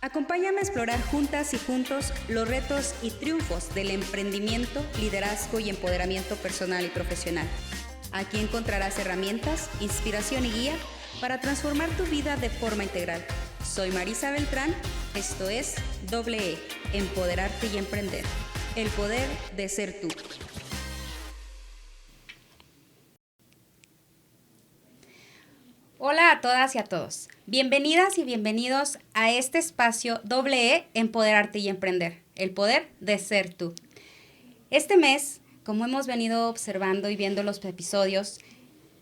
Acompáñame a explorar juntas y juntos los retos y triunfos del emprendimiento, liderazgo y empoderamiento personal y profesional. Aquí encontrarás herramientas, inspiración y guía para transformar tu vida de forma integral. Soy Marisa Beltrán, esto es E, Empoderarte y Emprender. El poder de ser tú. Hola a todas y a todos. Bienvenidas y bienvenidos a este espacio E, Empoderarte y Emprender. El poder de ser tú. Este mes, como hemos venido observando y viendo los episodios,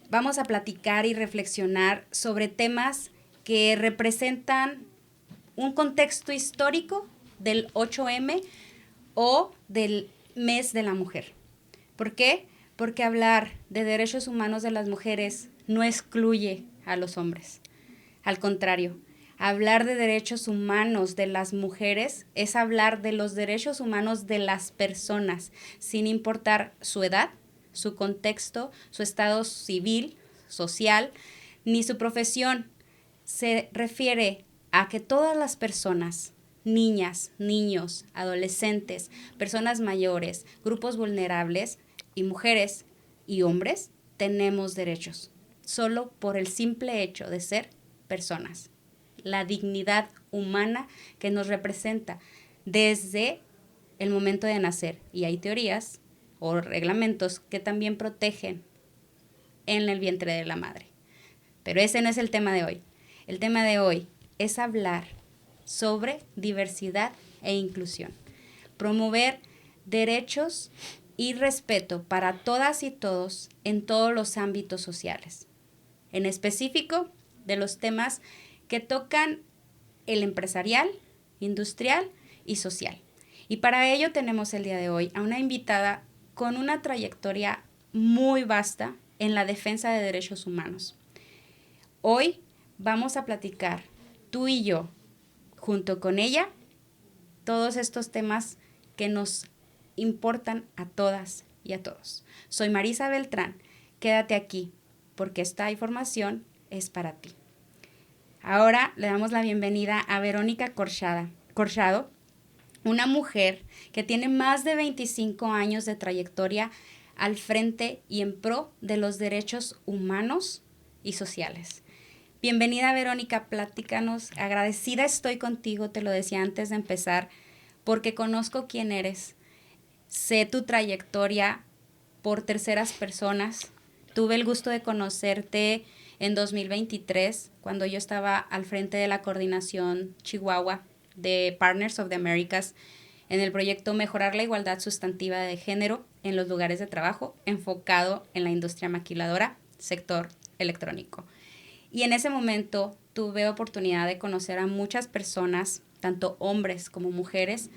vamos a platicar y reflexionar sobre temas que representan un contexto histórico del 8M o del mes de la mujer. ¿Por qué? Porque hablar de derechos humanos de las mujeres no excluye a los hombres. Al contrario, hablar de derechos humanos de las mujeres es hablar de los derechos humanos de las personas, sin importar su edad, su contexto, su estado civil, social, ni su profesión. Se refiere a que todas las personas, niñas, niños, adolescentes, personas mayores, grupos vulnerables y mujeres y hombres, tenemos derechos, solo por el simple hecho de ser personas. La dignidad humana que nos representa desde el momento de nacer. Y hay teorías o reglamentos que también protegen en el vientre de la madre. Pero ese no es el tema de hoy. El tema de hoy es hablar sobre diversidad e inclusión. Promover derechos y respeto para todas y todos en todos los ámbitos sociales. En específico, de los temas que tocan el empresarial, industrial y social. Y para ello tenemos el día de hoy a una invitada con una trayectoria muy vasta en la defensa de derechos humanos. Hoy vamos a platicar, tú y yo, junto con ella, todos estos temas que nos importan a todas y a todos. Soy Marisa Beltrán, quédate aquí, porque esta información es para ti. Ahora le damos la bienvenida a Verónica Corchado, una mujer que tiene más de 25 años de trayectoria al frente y en pro de los derechos humanos y sociales. Bienvenida, Verónica, platícanos. Agradecida estoy contigo, te lo decía antes de empezar, porque conozco quién eres. Sé tu trayectoria por terceras personas. Tuve el gusto de conocerte en 2023, cuando yo estaba al frente de la coordinación Chihuahua de Partners of the Americas en el proyecto Mejorar la Igualdad Sustantiva de Género en los lugares de trabajo, enfocado en la industria maquiladora, sector electrónico. Y en ese momento tuve oportunidad de conocer a muchas personas, tanto hombres como mujeres,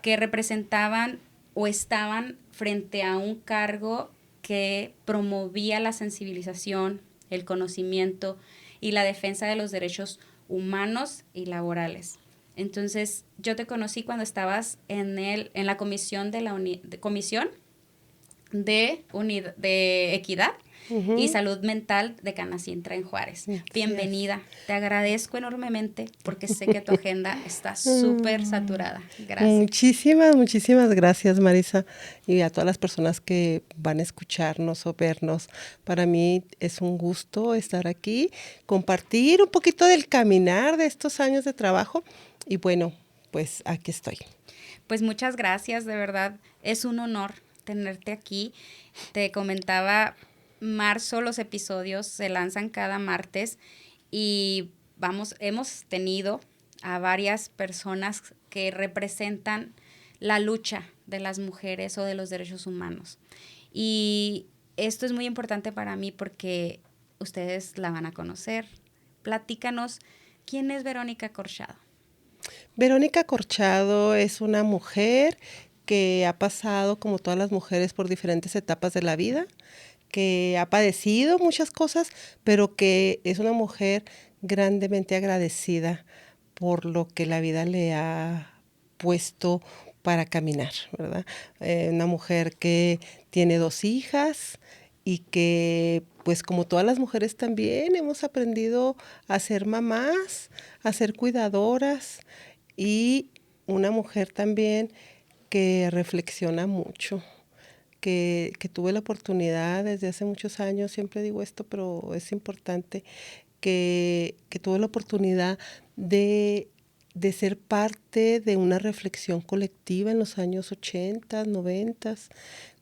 que representaban o estaban frente a un cargo que promovía la sensibilización, el conocimiento y la defensa de los derechos humanos y laborales. Entonces, yo te conocí cuando estabas en la comisión de Equidad y Salud Mental de Canacintra en Juárez. Bienvenida. Te agradezco enormemente porque sé que tu agenda está súper saturada. Gracias. Muchísimas gracias, Marisa, y a todas las personas que van a escucharnos o vernos. Para mí es un gusto estar aquí, compartir un poquito del caminar de estos años de trabajo y bueno, pues aquí estoy. Pues muchas gracias, de verdad, es un honor tenerte aquí. Te comentaba, los episodios se lanzan cada martes y hemos tenido a varias personas que representan la lucha de las mujeres o de los derechos humanos. Y esto es muy importante para mí porque ustedes la van a conocer. Platícanos, ¿quién es Verónica Corchado? Verónica Corchado es una mujer que ha pasado, como todas las mujeres, por diferentes etapas de la vida, que ha padecido muchas cosas, pero que es una mujer grandemente agradecida por lo que la vida le ha puesto para caminar, ¿verdad? Una mujer que tiene 2 hijas y que, pues como todas las mujeres también, hemos aprendido a ser mamás, a ser cuidadoras y una mujer también que reflexiona mucho, que tuve la oportunidad desde hace muchos años, siempre digo esto, pero es importante, que tuve la oportunidad de ser parte de una reflexión colectiva en los años 80, 90,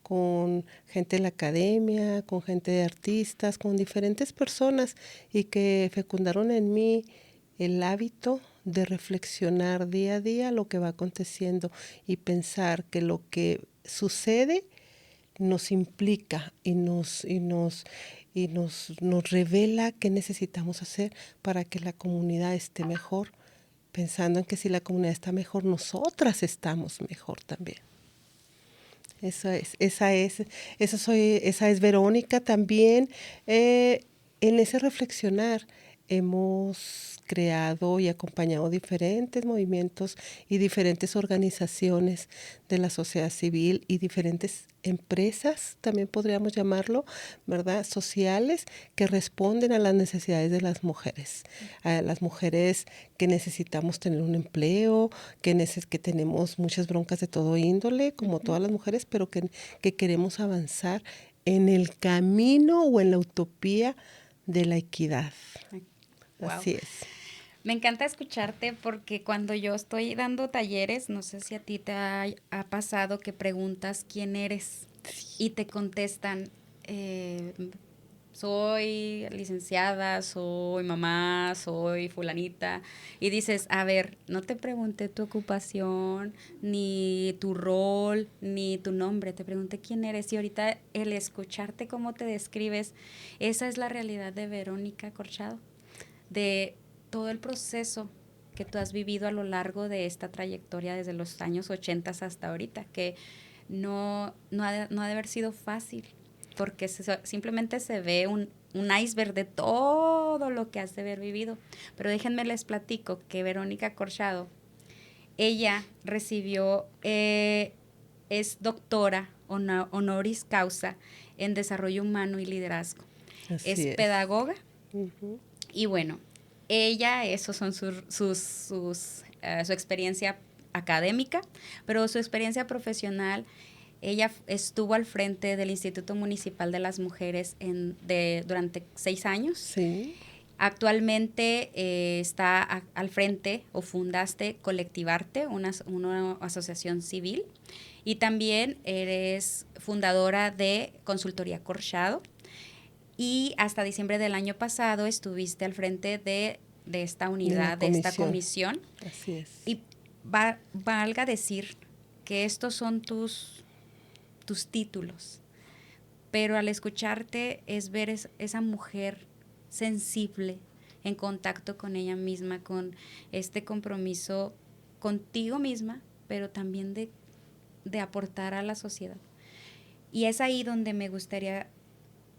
con gente de la academia, con gente de artistas, con diferentes personas y que fecundaron en mí el hábito de reflexionar día a día lo que va aconteciendo y pensar que lo que sucede nos implica y nos revela qué necesitamos hacer para que la comunidad esté mejor, pensando en que si la comunidad está mejor, nosotras estamos mejor también. Esa es Verónica también. En ese reflexionar hemos creado y acompañado diferentes movimientos y diferentes organizaciones de la sociedad civil y diferentes empresas, también podríamos llamarlo, ¿verdad? Sociales que responden a las necesidades de las mujeres, a las mujeres que necesitamos tener un empleo, que tenemos muchas broncas de todo índole, como todas las mujeres, pero que queremos avanzar en el camino o en la utopía de la equidad. Wow. Así es. Me encanta escucharte porque cuando yo estoy dando talleres, no sé si a ti te ha pasado que preguntas quién eres y te contestan, soy licenciada, soy mamá, soy fulanita. Y dices, a ver, no te pregunté tu ocupación, ni tu rol, ni tu nombre, te pregunté quién eres. Y ahorita el escucharte cómo te describes, esa es la realidad de Verónica Corchado, de todo el proceso que tú has vivido a lo largo de esta trayectoria desde los años 80 hasta ahorita, que no ha de haber sido fácil, porque simplemente se ve un iceberg de todo lo que has de haber vivido. Pero déjenme les platico que Verónica Corchado, ella recibió, es doctora honoris causa en desarrollo humano y liderazgo. Así es. Pedagoga. Uh-huh. Y bueno, ella, esos son su experiencia académica, pero su experiencia profesional, ella estuvo al frente del Instituto Municipal de las Mujeres durante 6 años. Sí. Actualmente está al frente o fundaste Colectivarte, una asociación civil, y también eres fundadora de Consultoría Corchado. Y hasta diciembre del año pasado estuviste al frente de esta unidad, de esta comisión. Así es. Y valga decir que estos son tus títulos, pero al escucharte es ver esa mujer sensible, en contacto con ella misma, con este compromiso contigo misma, pero también de aportar a la sociedad. Y es ahí donde me gustaría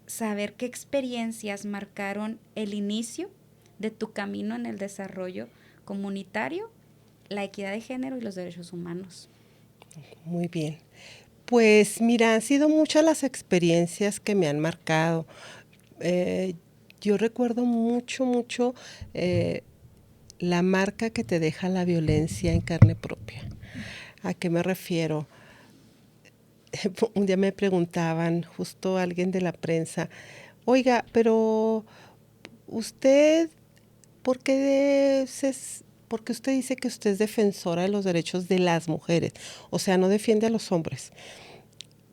saber qué experiencias marcaron el inicio de tu camino en el desarrollo comunitario, la equidad de género y los derechos humanos. Muy bien. Pues mira, han sido muchas las experiencias que me han marcado. Yo recuerdo mucho la marca que te deja la violencia en carne propia. ¿A qué me refiero? Un día me preguntaban, justo alguien de la prensa, oiga, pero usted, ¿por qué porque usted dice que usted es defensora de los derechos de las mujeres? O sea, no defiende a los hombres.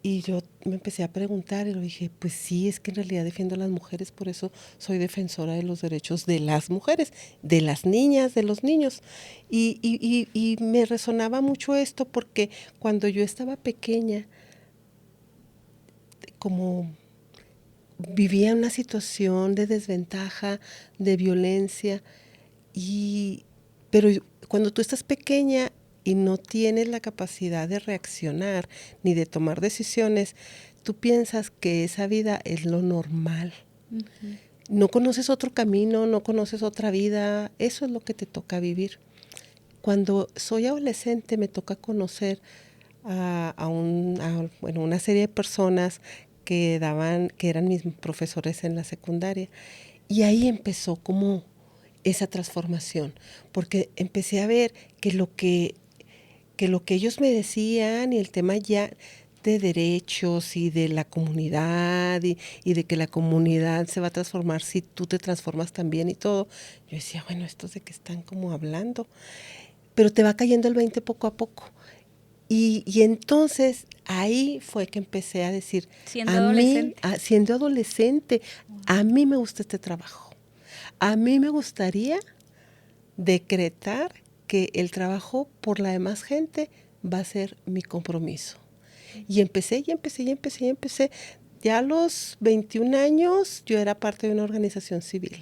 Y yo me empecé a preguntar y le dije, pues sí, es que en realidad defiendo a las mujeres, por eso soy defensora de los derechos de las mujeres, de las niñas, de los niños. Y me resonaba mucho esto porque cuando yo estaba pequeña, como vivía una situación de desventaja, de violencia, pero cuando tú estás pequeña y no tienes la capacidad de reaccionar ni de tomar decisiones, tú piensas que esa vida es lo normal. Uh-huh. No conoces otro camino, no conoces otra vida, eso es lo que te toca vivir. Cuando soy adolescente me toca conocer a una serie de personas que eran mis profesores en la secundaria, y ahí empezó como esa transformación, porque empecé a ver que lo que ellos me decían y el tema ya de derechos y de la comunidad y de que la comunidad se va a transformar si tú te transformas también y todo. Yo decía, bueno, estos de que están como hablando, pero te va cayendo el 20 poco a poco. Y entonces ahí fue que empecé a decir, Siendo a mí, adolescente. siendo adolescente, a mí me gusta este trabajo. A mí me gustaría decretar que el trabajo por la demás gente va a ser mi compromiso. Y empecé. Ya a los 21 años yo era parte de una organización civil,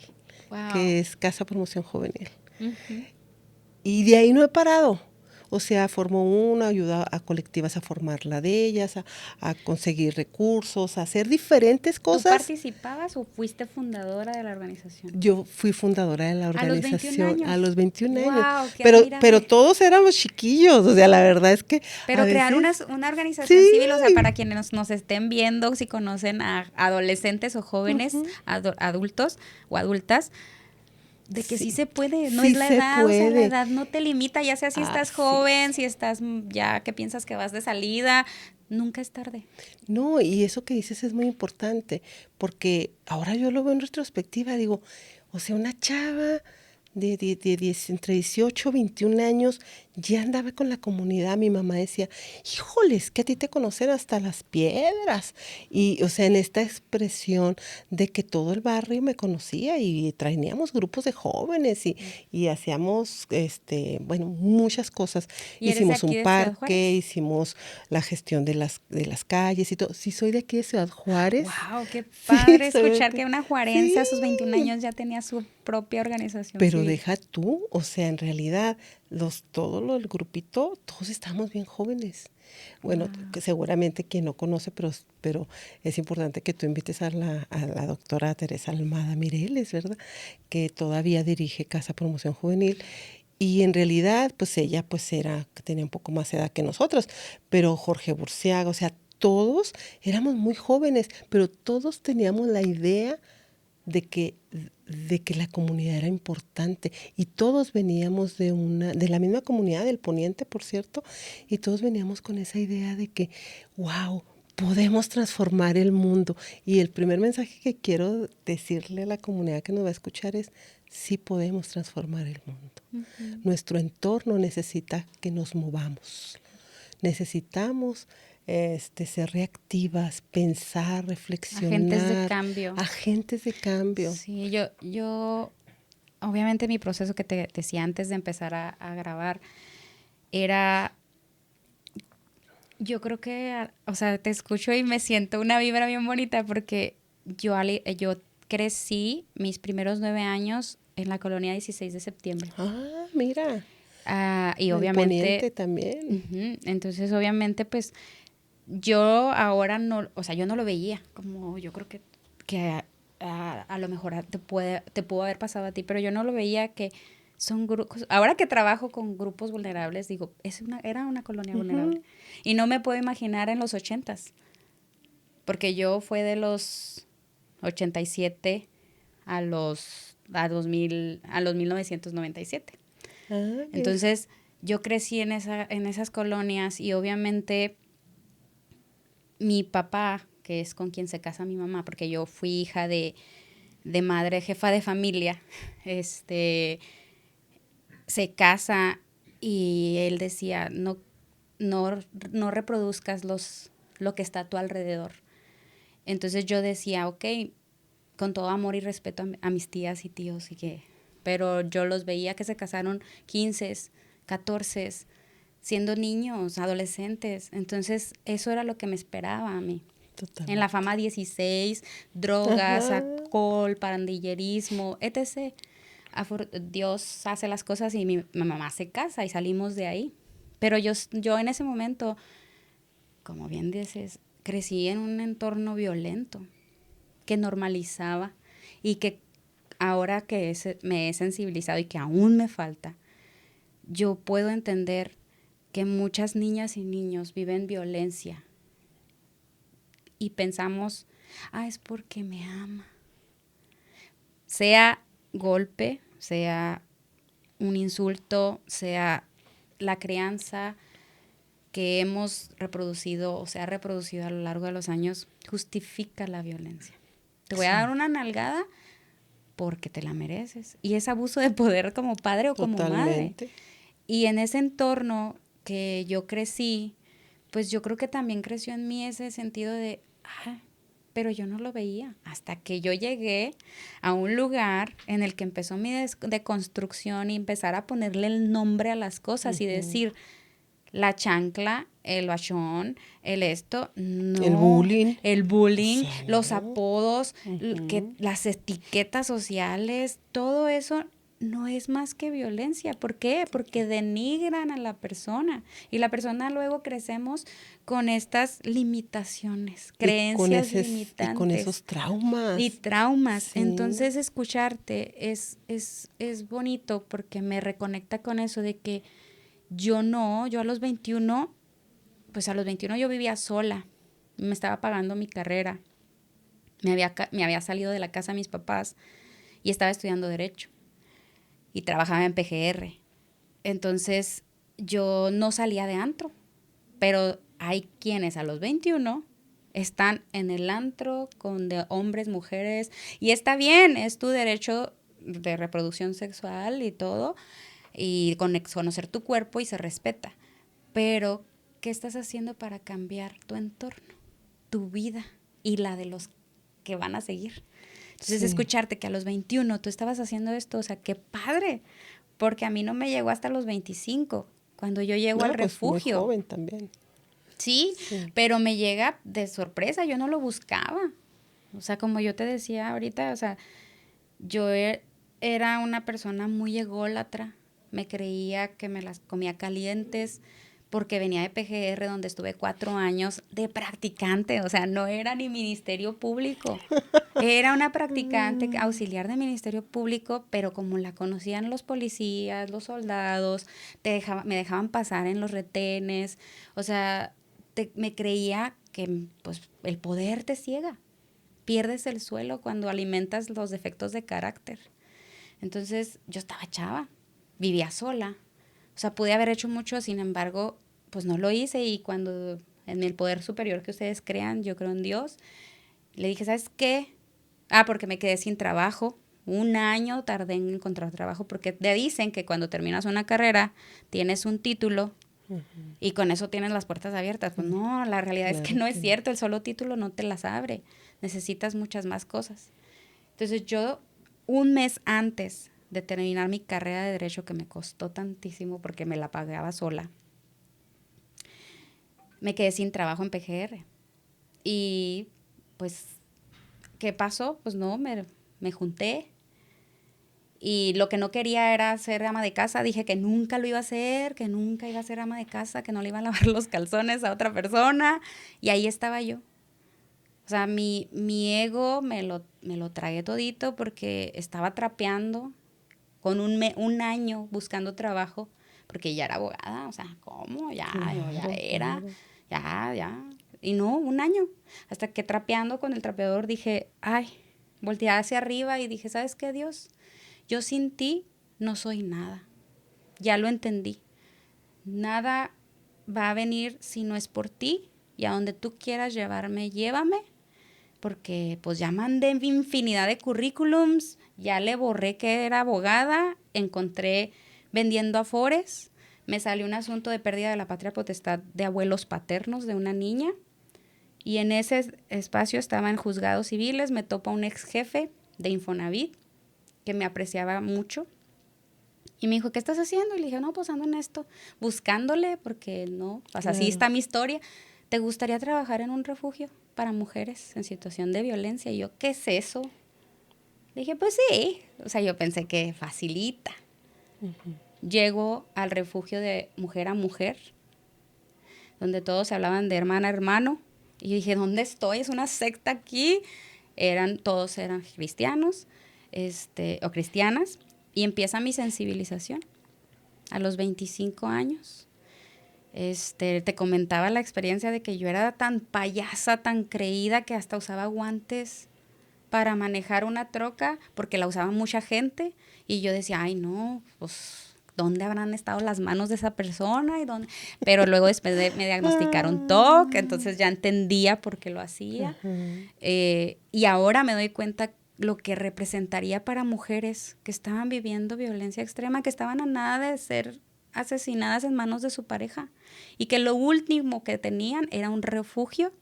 Wow. que es Casa Promoción Juvenil. Uh-huh. Y de ahí no he parado. O sea, formó una, ayuda a colectivas a formarla de ellas, a conseguir recursos, a hacer diferentes ¿Tú cosas. participabas o fuiste fundadora de la organización? Yo fui fundadora de la ¿A los 21 organización años? a los 21 Wow, años. qué Pero admirable. todos éramos chiquillos, o sea, la verdad es que Pero a crear veces... una organización Sí. civil, o sea, para quienes nos estén viendo, si conocen a adolescentes o jóvenes, Ujú. adultos o adultas, de que sí se puede, no sí es la se edad, o sea, la puede. edad no te limita, ya sea si estás joven, si estás ya que piensas que vas de salida, nunca es tarde. No, y eso que dices es muy importante, porque ahora yo lo veo en retrospectiva, digo, o sea, una chava entre 18 y 21 años ya andaba con la comunidad. Mi mamá decía, híjoles, que a ti te conocen hasta las piedras. Y, o sea, en esta expresión de que todo el barrio me conocía y traíamos grupos de jóvenes y hacíamos, bueno, muchas cosas. ¿Y eres de Hicimos aquí un de Ciudad parque, Juárez? hicimos la gestión de las calles y todo. Sí, soy de aquí de Ciudad Juárez. Wow, qué Sí, padre soy de escuchar aquí. que una juarense a sus 21 Sí. años ya tenía su propia organización Pero civil. deja tú, o sea, en realidad, el grupito, todos estamos bien jóvenes. Bueno, Wow. que seguramente quien no conoce, pero es importante que tú invites a la doctora Teresa Almada Mireles, ¿verdad? Que todavía dirige Casa Promoción Juvenil. Y en realidad, pues ella tenía un poco más edad que nosotros, pero Jorge Burciaga, o sea, todos éramos muy jóvenes, pero todos teníamos la idea de que, de que la comunidad era importante y todos veníamos de la misma comunidad del Poniente, por cierto, y todos veníamos con esa idea de que, wow, podemos transformar el mundo. Y el primer mensaje que quiero decirle a la comunidad que nos va a escuchar es, sí podemos transformar el mundo. Uh-huh. Nuestro entorno necesita que nos movamos. Necesitamos ser reactivas, pensar, Agentes de reflexionar, cambio. agentes de cambio. Sí, yo, obviamente mi proceso que te decía antes de empezar a grabar era, yo creo que, o sea, te escucho y me siento una vibra bien bonita porque yo crecí mis primeros 9 años en la colonia 16 de septiembre. Ah, mira. Y El Poniente obviamente, también. entonces obviamente pues yo ahora no, o sea, yo no lo veía, como yo creo que a lo mejor te pudo haber pasado a ti, pero yo no lo veía que son grupos, ahora que trabajo con grupos vulnerables, digo, era una colonia vulnerable. Y no me puedo imaginar en los 80s, porque yo fue de los 87 a 2000, a los 1997. Ah, Entonces, yo crecí en esas colonias y obviamente mi papá, que es con quien se casa mi mamá, porque yo fui hija de madre, jefa de familia, se casa y él decía, no reproduzcas lo que está a tu alrededor. Entonces yo decía, ok, con todo amor y respeto a mis tías y tíos, pero yo los veía que se casaron 15, 14, siendo niños, adolescentes. Entonces eso era lo que me esperaba a mí. totalmente. En la fama 16, drogas, Ajá. alcohol, pandillerismo, etc. Dios hace las cosas y mi mamá se casa y salimos de ahí. Pero yo en ese momento, como bien dices, crecí en un entorno violento que normalizaba y que ahora que me he sensibilizado y que aún me falta, yo puedo entender que muchas niñas y niños viven violencia y pensamos, es porque me ama. Sea golpe, sea un insulto, sea la crianza que hemos reproducido o se ha reproducido a lo largo de los años, justifica la violencia. Te voy a dar una nalgada porque te la mereces. Y es abuso de poder como padre o como madre. Totalmente. Y en ese entorno que yo crecí, pues yo creo que también creció en mí ese sentido de, pero yo no lo veía. Hasta que yo llegué a un lugar en el que empezó mi deconstrucción y empezar a ponerle el nombre a las cosas y decir, la chancla, el bachón, el esto, no. El bullying, Sí. los apodos, las etiquetas sociales, todo eso no es más que violencia. ¿Por qué? Porque denigran a la persona. Y la persona luego crecemos con estas limitaciones, creencias limitantes. Y con esos traumas. Y traumas. Sí. Entonces, escucharte es bonito porque me reconecta con eso de que yo a los 21, pues a los 21 yo vivía sola, me estaba pagando mi carrera, me había salido de la casa de mis papás y estaba estudiando Derecho y trabajaba en PGR. Entonces yo no salía de antro, pero hay quienes a los 21 están en el antro con de hombres, mujeres, y está bien, es tu derecho de reproducción sexual y todo, y conocer tu cuerpo y se respeta. Pero, ¿qué estás haciendo para cambiar tu entorno, tu vida y la de los que van a seguir? Entonces, escucharte que a los 21 tú estabas haciendo esto, o sea, qué padre, porque a mí no me llegó hasta los 25, cuando yo llego al refugio. Muy joven también. Sí, pero me llega de sorpresa, yo no lo buscaba. O sea, como yo te decía ahorita, o sea, yo era una persona muy ególatra, me creía que me las comía calientes porque venía de PGR donde estuve 4 años de practicante, o sea, no era ni ministerio público, era una practicante auxiliar de ministerio público, pero como la conocían los policías, los soldados, me dejaban pasar en los retenes, o sea, me creía que pues el poder te ciega, pierdes el suelo cuando alimentas los defectos de carácter. Entonces yo estaba chava, vivía sola, o sea, pude haber hecho mucho, sin embargo, pues no lo hice y cuando en el poder superior que ustedes crean, yo creo en Dios, le dije, ¿sabes qué? Porque me quedé sin trabajo, 1 año tardé en encontrar trabajo porque te dicen que cuando terminas una carrera tienes un título y con eso tienes las puertas abiertas. Pues no, la realidad es que no es cierto, el solo título no te las abre, necesitas muchas más cosas. Entonces yo, 1 mes antes de terminar mi carrera de Derecho, que me costó tantísimo porque me la pagaba sola, me quedé sin trabajo en PGR. Y pues, ¿qué pasó? Pues no, me junté. Y lo que no quería era ser ama de casa. Dije que nunca lo iba a hacer, que nunca iba a ser ama de casa, que no le iban a lavar los calzones a otra persona. Y ahí estaba yo. O sea, mi ego me lo tragué todito porque estaba trapeando con 1 año buscando trabajo, porque ya era abogada, o sea, ¿cómo? Ya, yo ya era, ya. Y no, 1 año. Hasta que trapeando con el trapeador dije, volteé hacia arriba y dije, ¿sabes qué, Dios? Yo sin ti no soy nada. Ya lo entendí. Nada va a venir si no es por ti, y a donde tú quieras llevarme, llévame, porque pues ya mandé infinidad de currículums, ya le borré que era abogada, encontré vendiendo afores, me salió un asunto de pérdida de la patria potestad de abuelos paternos de una niña, y en ese espacio estaba en juzgados civiles, me topa un ex jefe de Infonavit que me apreciaba mucho, y me dijo, ¿qué estás haciendo? Y le dije, no, pues ando en esto, buscándole, porque no, pues así está mi historia. ¿Te gustaría trabajar en un refugio para mujeres en situación de violencia? Y yo, ¿qué es eso? Le dije, pues sí. O sea, yo pensé que facilita. Llego al refugio de mujer a mujer, donde todos se hablaban de hermana a hermano. Y yo dije, ¿dónde estoy? Es una secta aquí. Todos eran cristianos, o cristianas. Y empieza mi sensibilización a los 25 años. Te comentaba la experiencia de que yo era tan payasa, tan creída, que hasta usaba guantes para manejar una troca porque la usaba mucha gente y yo decía, ay no, pues ¿dónde habrán estado las manos de esa persona? Pero luego después me diagnosticaron TOC, entonces ya entendía por qué lo hacía. Y ahora me doy cuenta lo que representaría para mujeres que estaban viviendo violencia extrema, que estaban a nada de ser asesinadas en manos de su pareja y que lo último que tenían era un refugio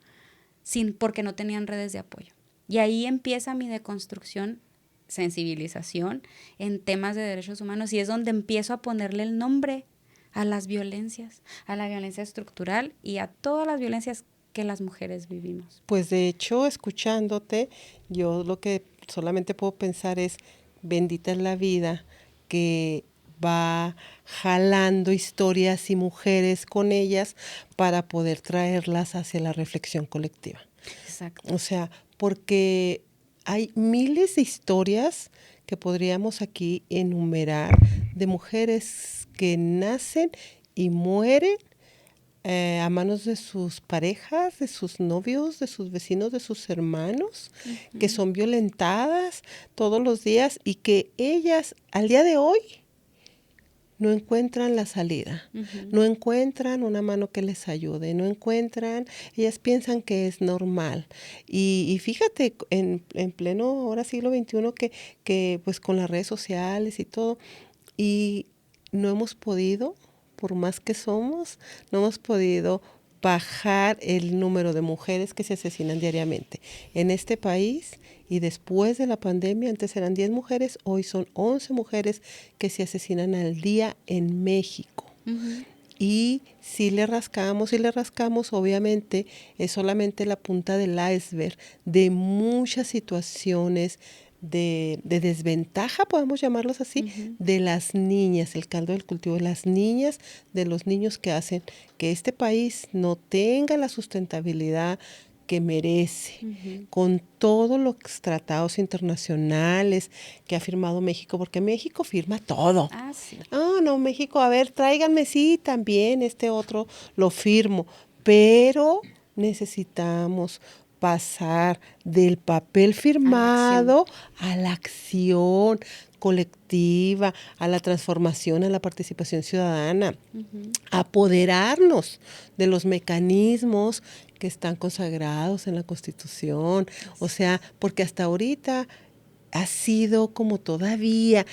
porque no tenían redes de apoyo. Y ahí empieza mi deconstrucción, sensibilización en temas de derechos humanos y es donde empiezo a ponerle el nombre a las violencias, a la violencia estructural y a todas las violencias que las mujeres vivimos. Pues de hecho, escuchándote, yo lo que solamente puedo pensar es, bendita es la vida que va jalando historias y mujeres con ellas para poder traerlas hacia la reflexión colectiva. Exacto. O sea, porque hay miles de historias que podríamos aquí enumerar de mujeres que nacen y mueren a manos de sus parejas, de sus novios, de sus vecinos, de sus hermanos, que son violentadas todos los días y que ellas al día de hoy no encuentran la salida, no encuentran una mano que les ayude, no encuentran, ellas piensan que es normal. Y fíjate, en pleno ahora siglo XXI que pues con las redes sociales y todo, y no hemos podido, por más que somos, no hemos podido bajar el número de mujeres que se asesinan diariamente en este país. Y después de la pandemia, antes eran 10 mujeres, hoy son 11 mujeres que se asesinan al día en México. Y si le rascamos, obviamente es solamente la punta del iceberg de muchas situaciones de desventaja, podemos llamarlos así, de las niñas, el caldo del cultivo de las niñas, de los niños que hacen que este país no tenga la sustentabilidad que merece, con todos los tratados internacionales que ha firmado México, porque México firma todo. Ah, sí. Ah, no, México, a ver, tráiganme, sí, también este otro lo firmo, pero necesitamos pasar del papel firmado a la acción colectiva, a la transformación, a la participación ciudadana, apoderarnos de los mecanismos que están consagrados en la Constitución. O sea, porque hasta ahorita ha sido como todavía,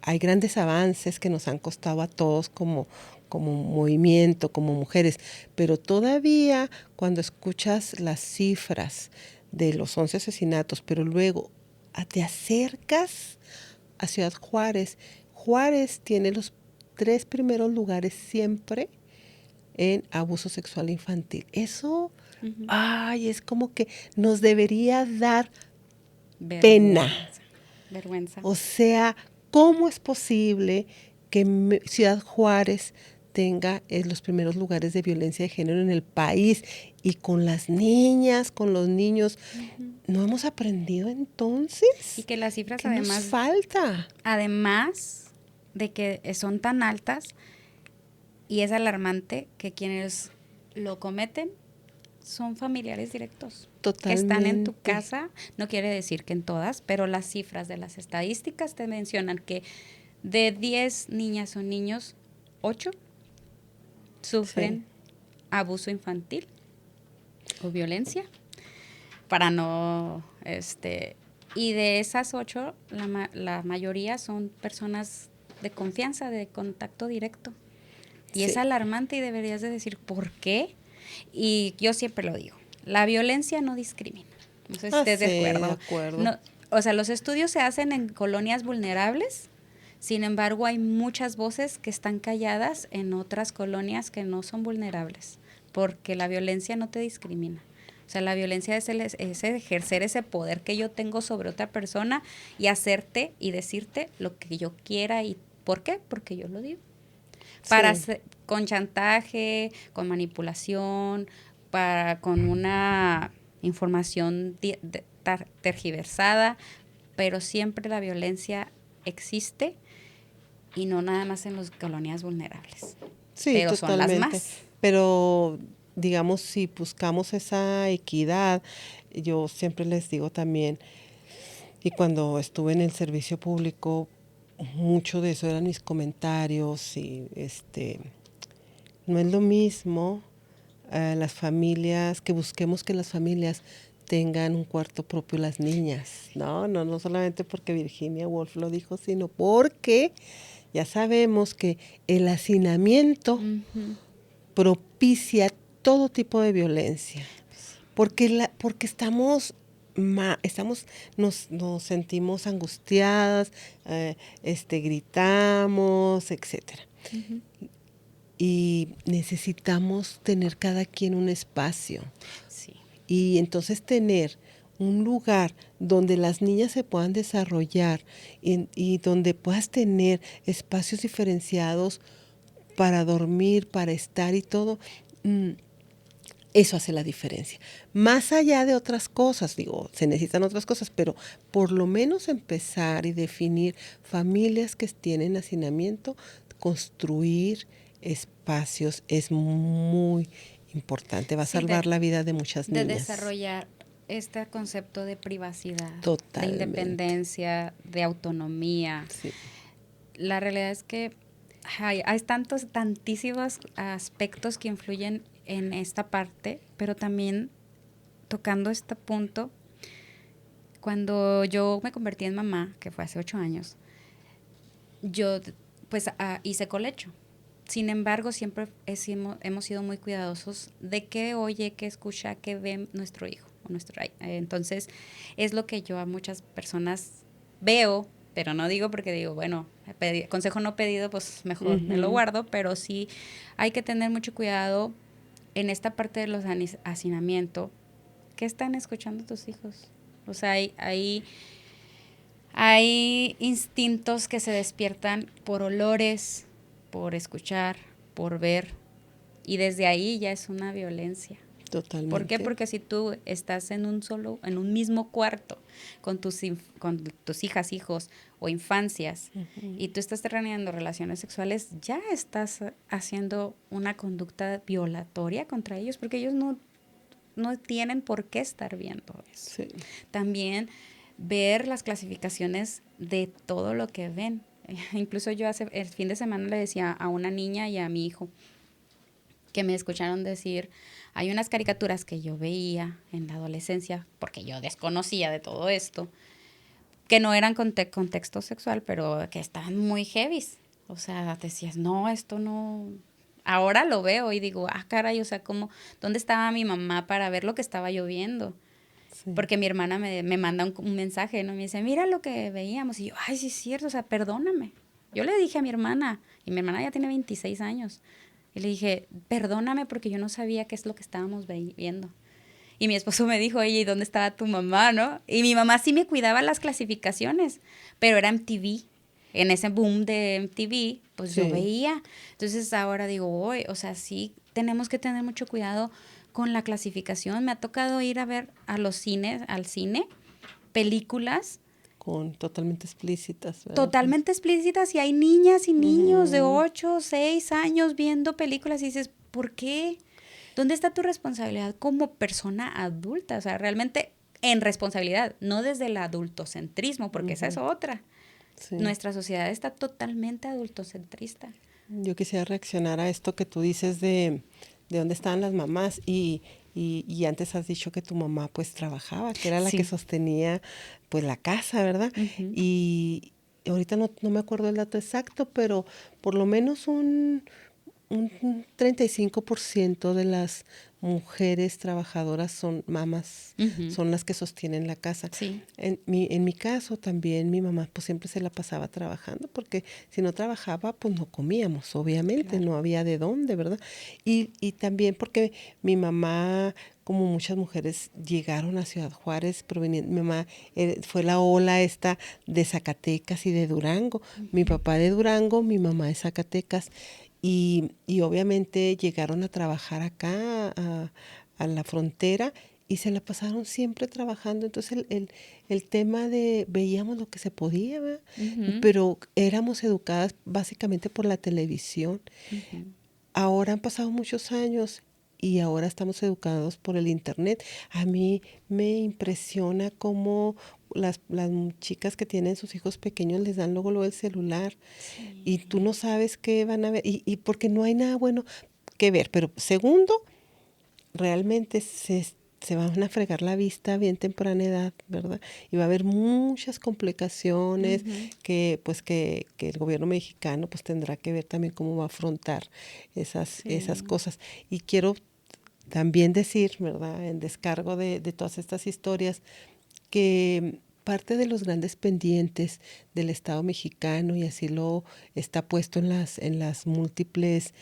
hay grandes avances que nos han costado a todos como movimiento, como mujeres, pero todavía cuando escuchas las cifras de los 11 asesinatos, pero luego te acercas a Ciudad Juárez. Juárez tiene los 3 primeros lugares siempre en abuso sexual infantil. Eso, ay, es como que nos debería dar pena. Vergüenza. O sea, ¿cómo es posible que Ciudad Juárez tenga los primeros lugares de violencia de género en el país y con las niñas, con los niños? ¿No hemos aprendido entonces? Y que las cifras ¿Qué además... nos falta? Además de que son tan altas y es alarmante que quienes lo cometen son familiares directos. Totalmente. Que están en tu casa, no quiere decir que en todas, pero las cifras de las estadísticas te mencionan que de 10 niñas o niños, 8 sufren abuso infantil o violencia, para no, y de esas 8, la mayoría son personas de confianza, de contacto directo. Y es alarmante y deberías de decir, ¿por qué? Y yo siempre lo digo, la violencia no discrimina. No sé si estés de acuerdo. No, o sea, los estudios se hacen en colonias vulnerables, sin embargo, hay muchas voces que están calladas en otras colonias que no son vulnerables, porque la violencia no te discrimina. O sea, la violencia es ejercer ese poder que yo tengo sobre otra persona y hacerte y decirte lo que yo quiera. ¿Y por qué? Porque yo lo digo. Con chantaje, con manipulación, con una información tergiversada, pero siempre la violencia existe y no nada más en las colonias vulnerables. Sí, pero totalmente. Son las más. Pero digamos, si buscamos esa equidad, yo siempre les digo también, Y cuando estuve en el servicio público, mucho de eso eran mis comentarios y no es lo mismo las familias, que busquemos que las familias tengan un cuarto propio las niñas. No solamente porque Virginia Woolf lo dijo, sino porque ya sabemos que el hacinamiento propicia todo tipo de violencia. Porque nos sentimos angustiadas, gritamos, etcétera. Y necesitamos tener cada quien un espacio. Sí. Y entonces tener un lugar donde las niñas se puedan desarrollar y donde puedas tener espacios diferenciados para dormir, para estar y todo, eso hace la diferencia. Más allá de otras cosas, digo, se necesitan otras cosas, pero por lo menos empezar y definir familias que tienen hacinamiento, construir espacios es muy importante, va a salvar la vida de muchas niñas. De desarrollar este concepto de privacidad, Totalmente. de independencia, de autonomía. Sí. La realidad es que hay tantísimos aspectos que influyen en esta parte, pero también tocando este punto, cuando yo me convertí en mamá, que fue hace 8 años, yo pues hice colecho. Sin embargo, siempre hemos sido muy cuidadosos de qué oye, qué escucha, qué ve nuestro hijo o nuestro hijo. Entonces, es lo que yo a muchas personas veo, pero no digo porque digo, bueno, consejo no pedido, pues mejor me lo guardo, pero sí hay que tener mucho cuidado en esta parte de los hacinamiento. ¿Qué están escuchando tus hijos? O sea, hay instintos que se despiertan por olores, por escuchar, por ver, y desde ahí ya es una violencia. Totalmente. ¿Por qué? Porque si tú estás en un mismo cuarto con tus hijas, hijos o infancias, y tú estás teniendo relaciones sexuales, ya estás haciendo una conducta violatoria contra ellos, porque ellos no tienen por qué estar viendo eso. Sí. También ver las clasificaciones de todo lo que ven. Incluso yo el fin de semana le decía a una niña y a mi hijo que me escucharon decir, hay unas caricaturas que yo veía en la adolescencia, porque yo desconocía de todo esto, que no eran contexto sexual, pero que estaban muy heavies. O sea, decías, no, esto no... Ahora lo veo y digo, caray, o sea, ¿dónde estaba mi mamá para ver lo que estaba yo viendo? Sí. Porque mi hermana me manda un mensaje, ¿no? Me dice, mira lo que veíamos. Y yo, ay, sí es cierto, o sea, perdóname. Yo le dije a mi hermana, y mi hermana ya tiene 26 años, y le dije, perdóname porque yo no sabía qué es lo que estábamos viendo. Y mi esposo me dijo, oye, ¿y dónde estaba tu mamá, no? Y mi mamá sí me cuidaba las clasificaciones, pero era MTV. En ese boom de MTV, pues sí. Yo veía. Entonces ahora digo, o sea, sí tenemos que tener mucho cuidado con la clasificación. Me ha tocado ir a ver al cine, películas. Totalmente explícitas, ¿verdad? Totalmente explícitas, y hay niñas y niños de 8, 6 años viendo películas y dices, ¿por qué? ¿Dónde está tu responsabilidad como persona adulta? O sea, realmente en responsabilidad, no desde el adultocentrismo, porque esa es otra. Sí. Nuestra sociedad está totalmente adultocentrista. Yo quisiera reaccionar a esto que tú dices de dónde estaban las mamás y antes has dicho que tu mamá pues trabajaba, que era la que sostenía pues la casa, ¿verdad? Y ahorita no me acuerdo el dato exacto, pero por lo menos un 35% de las mujeres trabajadoras son mamás, son las que sostienen la casa. Sí. En mi caso también mi mamá pues siempre se la pasaba trabajando, porque si no trabajaba pues no comíamos, obviamente, claro. No había de dónde, ¿verdad? Y también porque mi mamá, como muchas mujeres, llegaron a Ciudad Juárez proveniendo. Mi mamá fue la ola esta de Zacatecas y de Durango. Mi papá de Durango, mi mamá de Zacatecas. Y obviamente llegaron a trabajar acá, a la frontera, y se la pasaron siempre trabajando. Entonces el tema de veíamos lo que se podía, ¿verdad? Pero éramos educadas básicamente por la televisión. Ahora han pasado muchos años y ahora estamos educados por el internet. A mí me impresiona cómo las chicas que tienen sus hijos pequeños les dan luego el celular Sí. y tú no sabes qué van a ver y porque no hay nada bueno que ver. Pero segundo, realmente se van a fregar la vista a bien temprana edad, ¿verdad? Y va a haber muchas complicaciones que el gobierno mexicano pues tendrá que ver también cómo va a afrontar esas cosas. Y quiero también decir, ¿verdad? En descargo de todas estas historias, que parte de los grandes pendientes del Estado mexicano, y así lo está puesto en las múltiples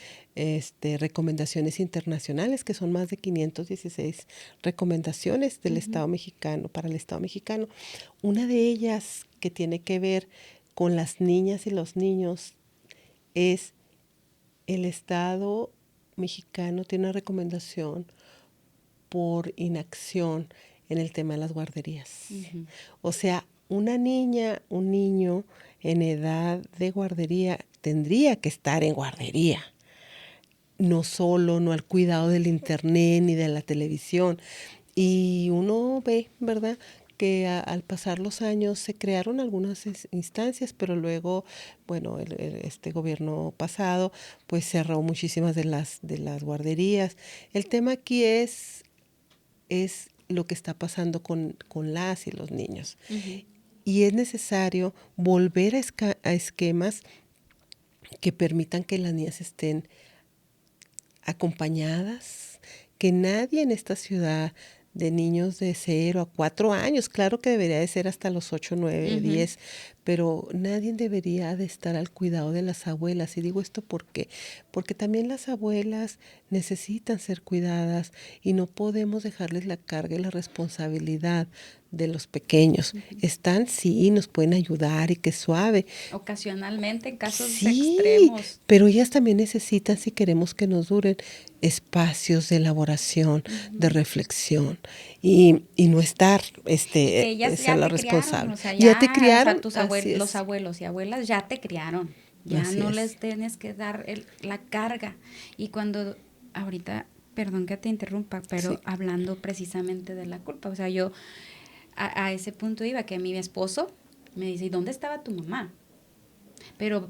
recomendaciones internacionales, que son más de 516 recomendaciones del Estado mexicano, para el Estado mexicano. Una de ellas que tiene que ver con las niñas y los niños es el Estado mexicano tiene una recomendación por inacción en el tema de las guarderías. O sea, una niña, un niño en edad de guardería tendría que estar en guardería. No solo, no al cuidado del internet ni de la televisión. Y uno ve, ¿verdad?, que al pasar los años se crearon algunas instancias, pero luego, bueno, este gobierno pasado pues cerró muchísimas de las guarderías. El tema aquí es lo que está pasando con las y los niños. Y es necesario volver a esquemas que permitan que las niñas estén acompañadas, que nadie en esta ciudad de niños de 0 a 4 años, claro que debería de ser hasta los 8, 9, 10, pero nadie debería de estar al cuidado de las abuelas. Y digo esto porque también las abuelas necesitan ser cuidadas y no podemos dejarles la carga y la responsabilidad de los pequeños. Están, sí, nos pueden ayudar y qué suave. Ocasionalmente, en casos sí, extremos. Pero ellas también necesitan, si queremos que nos duren, espacios de elaboración, de reflexión y no estar que ellas ser ya la te criaron, responsable. o sea, Ya te o sea, criaron, los abuelos y abuelas ya te criaron, ya Así no es. les tienes que dar la carga. Y cuando, ahorita, perdón que te interrumpa, pero Sí. hablando precisamente de la culpa, o sea, yo a ese punto iba, que mi esposo me dice, ¿y dónde estaba tu mamá? Pero,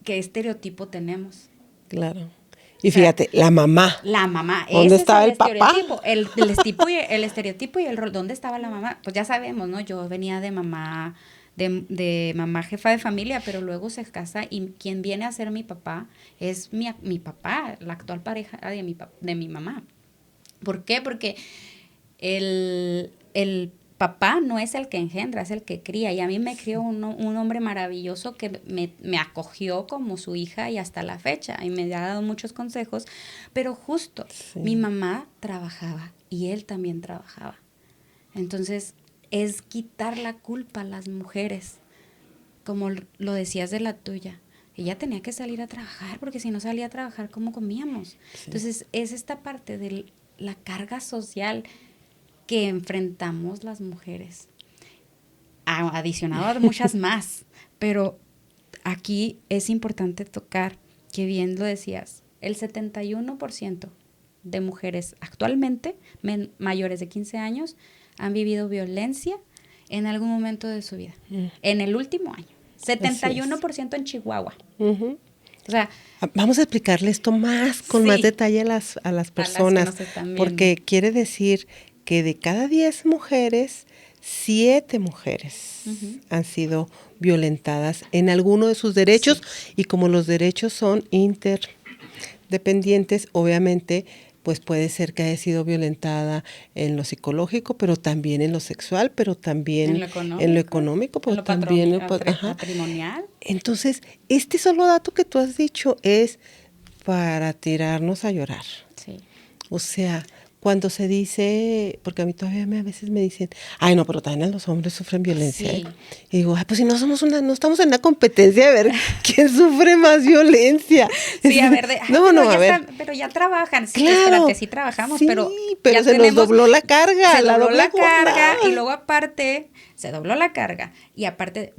¿qué estereotipo tenemos? Claro. Y O sea, fíjate, la mamá. La mamá, ¿Dónde ese estaba es el papá? el estereotipo y el rol. ¿Dónde estaba la mamá? Pues ya sabemos, ¿no? Yo venía de mamá, de mamá jefa de familia, pero luego se casa y quien viene a ser mi papá es mi papá, la actual pareja de mi mamá. ¿Por qué? Porque el papá no es el que engendra, es el que cría. Y a mí me crió un hombre maravilloso que me acogió como su hija y hasta la fecha. Y me ha dado muchos consejos. Pero justo, mi mamá trabajaba y él también trabajaba. Entonces, es quitar la culpa a las mujeres. Como lo decías de la tuya. Ella tenía que salir a trabajar, porque si no salía a trabajar, ¿cómo comíamos? Sí. Entonces, es esta parte de la carga social que enfrentamos las mujeres, adicionado a muchas más, pero aquí es importante tocar, que bien lo decías, el 71% de mujeres actualmente mayores de 15 años han vivido violencia en algún momento de su vida, en el último año. 71% en Chihuahua. Uh-huh. O sea, vamos a explicarle esto con más detalle a las personas, a las que nos están viendo. Porque quiere decir que de cada 10 mujeres, 7 mujeres han sido violentadas en alguno de sus derechos, y como los derechos son interdependientes, obviamente pues puede ser que haya sido violentada en lo psicológico, pero también en lo sexual, pero también en lo económico, pero también en lo patrimonial. Entonces, este solo dato que tú has dicho es para tirarnos a llorar. Sí. O sea, cuando se dice, porque a mí todavía a veces me dicen, ay no, pero también los hombres sufren violencia. Sí. Y digo, ay, pues si no estamos en una competencia de ver quién sufre más violencia. Sí, a ver, pero ya trabajan. Sí, claro, espérate, sí trabajamos, pero se nos dobló la carga. Se dobló la carga y luego aparte, se dobló la carga y aparte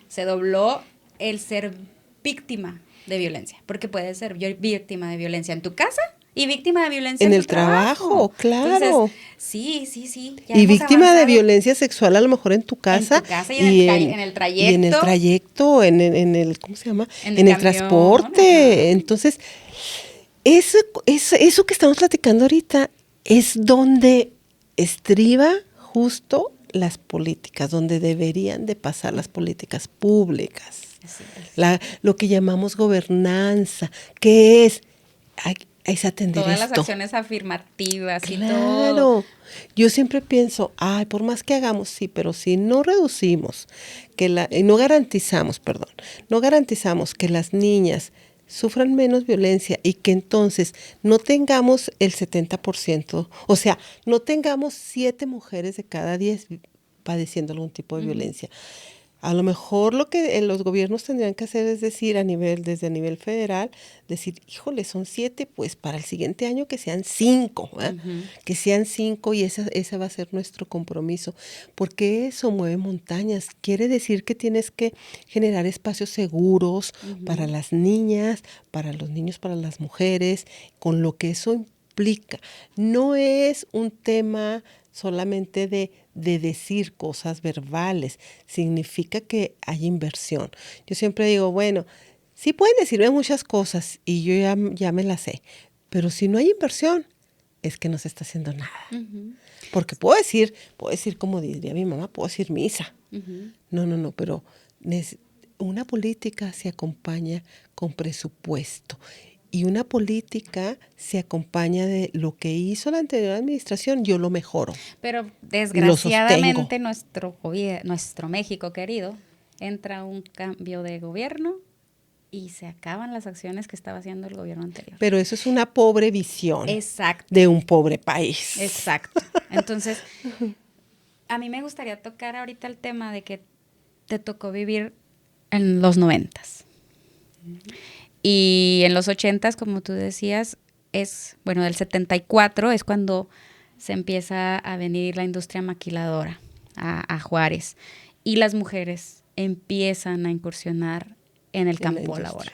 se dobló el ser víctima de violencia, porque puedes ser víctima de violencia en tu casa Y víctima de violencia en en el su trabajo. claro. Entonces, sí. Ya Y hemos víctima de avanzado violencia sexual a lo mejor en tu casa. en tu casa y en el trayecto. Y en el trayecto, en el ¿cómo se llama? En el En el camión, transporte. ajá. Entonces, eso que estamos platicando ahorita es donde estriba justo las políticas, donde deberían de pasar las políticas públicas. Así es. Lo que llamamos gobernanza, que es atender Todas las esto. acciones afirmativas y todo. Claro, yo siempre pienso, ay, por más que hagamos, sí, pero si no reducimos, no garantizamos que las niñas sufran menos violencia y que entonces no tengamos el 70%, o sea, no tengamos 7 mujeres de cada 10 padeciendo algún tipo de violencia. A lo mejor lo que los gobiernos tendrían que hacer es decir desde el nivel federal, decir, híjole, son 7, pues para el siguiente año que sean 5, que sean 5 y ese va a ser nuestro compromiso, porque eso mueve montañas. Quiere decir que tienes que generar espacios seguros para las niñas, para los niños, para las mujeres, con lo que eso implica. No es un tema solamente de decir cosas verbales, significa que hay inversión. Yo siempre digo, bueno, sí pueden decirme muchas cosas y yo ya me las sé, pero si no hay inversión, es que no se está haciendo nada. Porque puedo decir como diría mi mamá, puedo decir misa. No, pero una política se acompaña con presupuesto. Y una política se acompaña de lo que hizo la anterior administración, yo lo mejoro. Pero desgraciadamente nuestro México querido, entra un cambio de gobierno y se acaban las acciones que estaba haciendo el gobierno anterior. Pero eso es una pobre visión. Exacto. De un pobre país. Exacto. Entonces, a mí me gustaría tocar ahorita el tema de que te tocó vivir en los 90s. Y en los 80s, como tú decías, del 74 es cuando se empieza a venir la industria maquiladora a Juárez. Y las mujeres empiezan a incursionar en el campo laboral.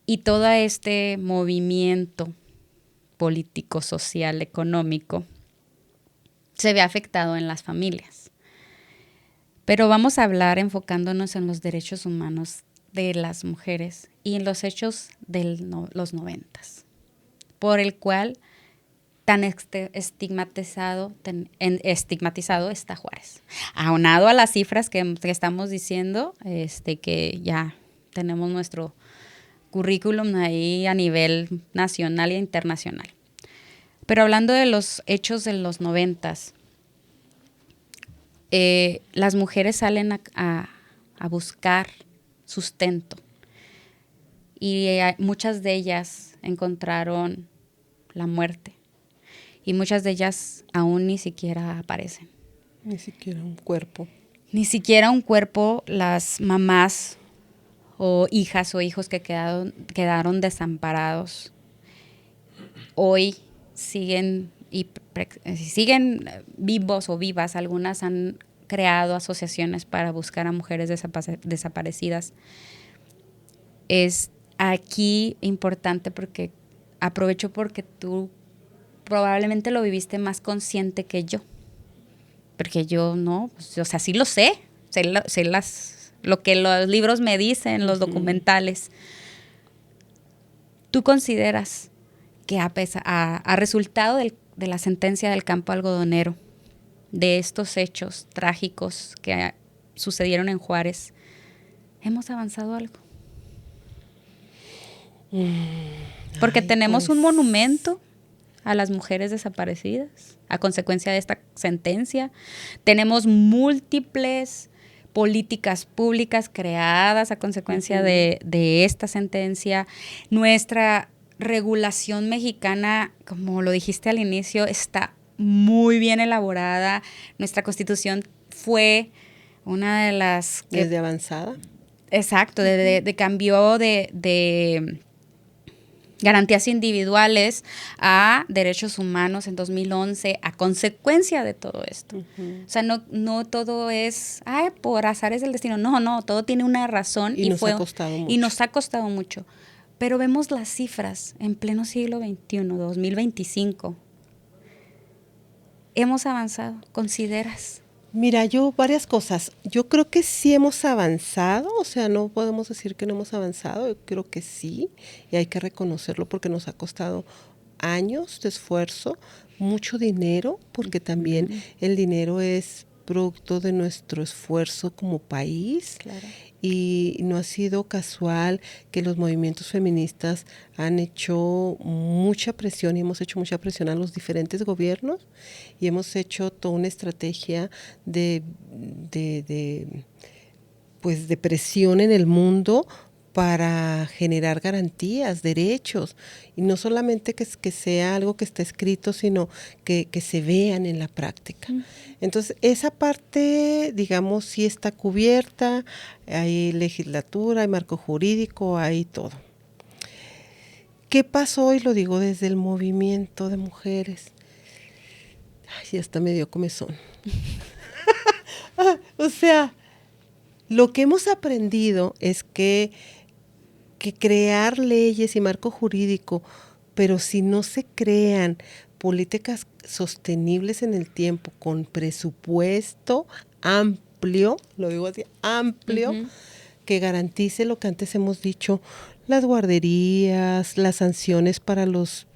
Y todo este movimiento político, social, económico, se ve afectado en las familias. Pero vamos a hablar enfocándonos en los derechos humanos de las mujeres y en los hechos de los 90s, por el cual tan estigmatizado está Juárez. Aunado a las cifras que estamos diciendo, que ya tenemos nuestro currículum ahí a nivel nacional e internacional. Pero hablando de los hechos de los 90s, las mujeres salen a buscar sustento y muchas de ellas encontraron la muerte y muchas de ellas aún ni siquiera aparecen. Ni siquiera un cuerpo. Ni siquiera un cuerpo. Las mamás o hijas o hijos que quedaron desamparados hoy siguen vivos o vivas. Algunas han creado asociaciones para buscar a mujeres desaparecidas. Es aquí importante porque aprovecho porque tú probablemente lo viviste más consciente que yo, porque yo no, o sea, sí lo sé lo que los libros me dicen, los documentales. ¿Tú consideras que a resultado de la sentencia del campo algodonero, de estos hechos trágicos que sucedieron en Juárez, hemos avanzado algo? Porque tenemos un monumento a las mujeres desaparecidas a consecuencia de esta sentencia. Tenemos múltiples políticas públicas creadas a consecuencia de esta sentencia. Nuestra regulación mexicana, como lo dijiste al inicio, está muy bien elaborada. Nuestra Constitución fue una de las que... ¿Desde avanzada? Exacto, de cambió de garantías individuales a derechos humanos en 2011 a consecuencia de todo esto. O sea, no todo es por azares del destino. No, todo tiene una razón. Y nos ha costado mucho. Y nos ha costado mucho. Pero vemos las cifras en pleno siglo XXI, 2025. ¿Hemos avanzado? ¿Consideras? Mira, yo varias cosas. Yo creo que sí hemos avanzado, o sea, no podemos decir que no hemos avanzado, yo creo que sí, y hay que reconocerlo porque nos ha costado años de esfuerzo, mucho dinero, porque también el dinero es producto de nuestro esfuerzo como país. Claro. Y no ha sido casual que los movimientos feministas han hecho mucha presión y hemos hecho mucha presión a los diferentes gobiernos y hemos hecho toda una estrategia pues de presión en el mundo para generar garantías, derechos, y no solamente que sea algo que está escrito, sino que se vean en la práctica. Entonces, esa parte, digamos, sí está cubierta, hay legislatura, hay marco jurídico, hay todo. ¿Qué pasó? Y lo digo desde el movimiento de mujeres. Ay, hasta me dio comezón. O sea, lo que hemos aprendido es que crear leyes y marco jurídico, pero si no se crean políticas sostenibles en el tiempo con presupuesto amplio, lo digo así, amplio, que garantice lo que antes hemos dicho, las guarderías, las sanciones para los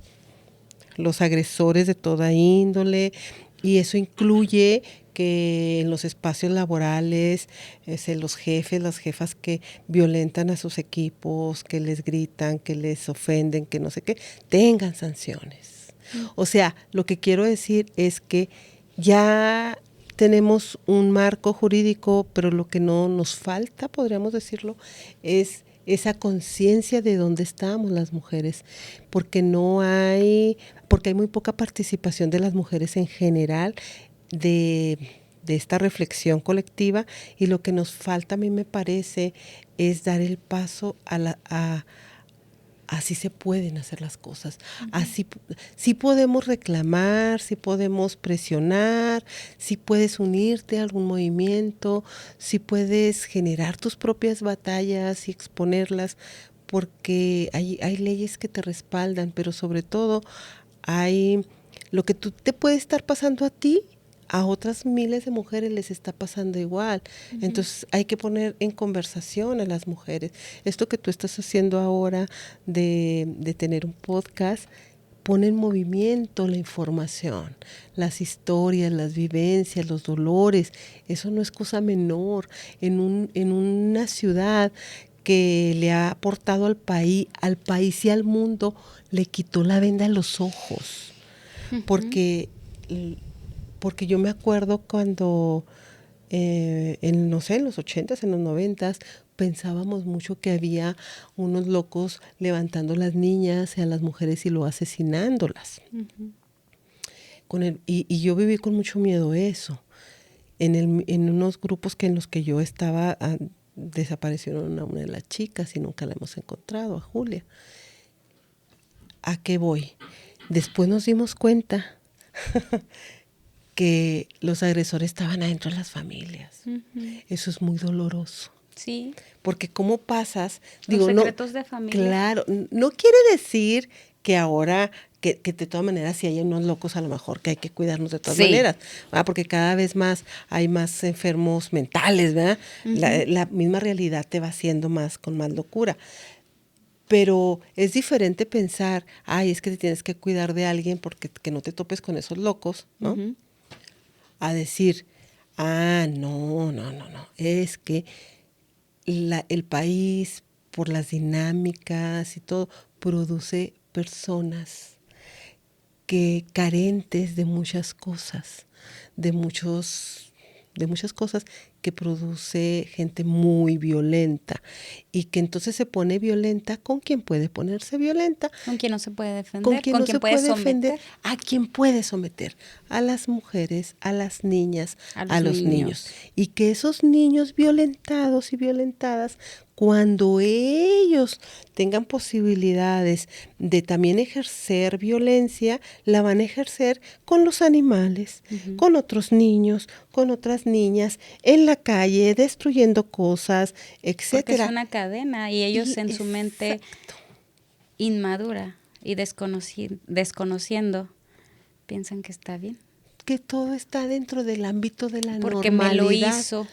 agresores de toda índole, y eso incluye que en los espacios laborales, los jefes, las jefas que violentan a sus equipos, que les gritan, que les ofenden, que no sé qué, tengan sanciones. O sea, lo que quiero decir es que ya tenemos un marco jurídico, pero lo que no nos falta, podríamos decirlo, es esa conciencia de dónde estamos las mujeres, porque hay muy poca participación de las mujeres en general de esta reflexión colectiva, y lo que nos falta, a mí me parece, es dar el paso así se pueden hacer las cosas. Así sí podemos reclamar, sí podemos presionar, sí puedes unirte a algún movimiento, sí puedes generar tus propias batallas y exponerlas, porque hay leyes que te respaldan, pero sobre todo hay lo que tú te puede estar pasando a ti, a otras miles de mujeres les está pasando igual. Entonces hay que poner en conversación a las mujeres. Esto que tú estás haciendo ahora de tener un podcast, pone en movimiento la información, las historias, las vivencias, los dolores. Eso no es cosa menor. En una ciudad que le ha aportado al país y al mundo, le quitó la venda a los ojos. Porque yo me acuerdo cuando, en los 80s, en los 90s, pensábamos mucho que había unos locos levantando a las niñas y a las mujeres y luego asesinándolas. Y yo viví con mucho miedo eso. En unos grupos en los que yo estaba, desaparecieron a una de las chicas y nunca la hemos encontrado, a Julia. ¿A qué voy? Después nos dimos cuenta que los agresores estaban adentro de las familias. Eso es muy doloroso. Sí. Porque ¿cómo pasas? Los secretos de familia. Claro, no quiere decir que ahora, que de todas maneras, si hay unos locos, a lo mejor que hay que cuidarnos de todas maneras, ¿verdad? Porque cada vez más hay más enfermos mentales, ¿verdad? La misma realidad te va haciendo con más locura. Pero es diferente pensar, es que te tienes que cuidar de alguien porque que no te topes con esos locos, ¿no? A decir, no, es que el país, por las dinámicas y todo, produce personas que carentes de muchas cosas, de muchas cosas, que produce gente muy violenta, y que entonces se pone violenta con quien puede ponerse violenta, con quien no se puede defender, con quien no se puede defender, a quien puede someter, a las mujeres, a las niñas, a los niños. Y que esos niños violentados y violentadas, cuando ellos tengan posibilidades de también ejercer violencia, la van a ejercer con los animales, con otros niños, con otras niñas, en la calle, destruyendo cosas, etcétera. Porque es una cadena y ellos en su mente inmadura y desconociendo, piensan que está bien. Que todo está dentro del ámbito de la Porque normalidad. me lo hizo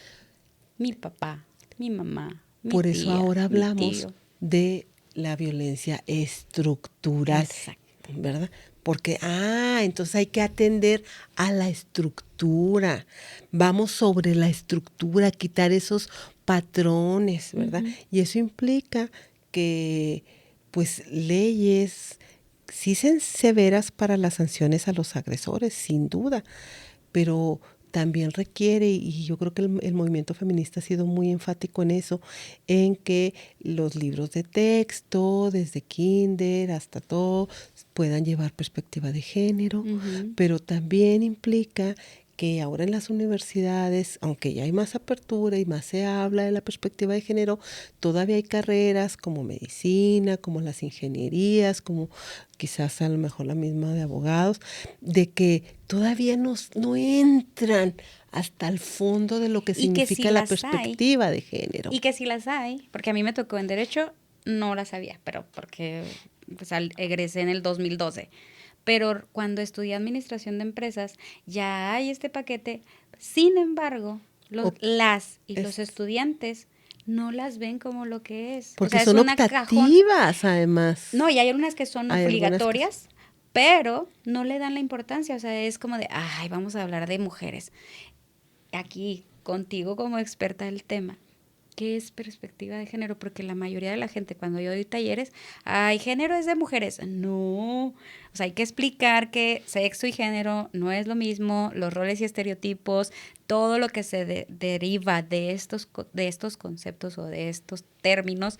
mi papá, mi mamá, mi Por eso tía, ahora mi hablamos tío. de la violencia estructural, Exacto. ¿verdad? Porque, entonces hay que atender a la estructura. Vamos sobre la estructura, quitar esos patrones, ¿verdad? Ujú. Y eso implica que, pues, leyes sí severas para las sanciones a los agresores, sin duda, pero también requiere, y yo creo que el movimiento feminista ha sido muy enfático en eso, en que los libros de texto, desde kinder hasta todo, puedan llevar perspectiva de género, Ujú. pero también implica que ahora en las universidades, aunque ya hay más apertura y más se habla de la perspectiva de género, todavía hay carreras como medicina, como las ingenierías, como quizás a lo mejor la misma de abogados, de que todavía no entran hasta el fondo de lo que Y que significa si la las perspectiva de género. Y que si las hay, porque a mí me tocó en Derecho, no las sabía, pero porque pues, egresé en el 2012. Pero cuando estudié Administración de Empresas, ya hay este paquete. Sin embargo, los estudiantes no las ven como lo que es. Porque O sea, es son una cajón. optativas, además. No, y hay unas que son Hay obligatorias, pero no le dan la importancia. O sea, es como de, ay, vamos a hablar de mujeres. Aquí, contigo como experta del tema, ¿qué es perspectiva de género? Porque la mayoría de la gente cuando yo doy talleres, ay, género es de mujeres. No, o sea, hay que explicar que sexo y género no es lo mismo, los roles y estereotipos, todo lo que se deriva de estos conceptos o de estos términos,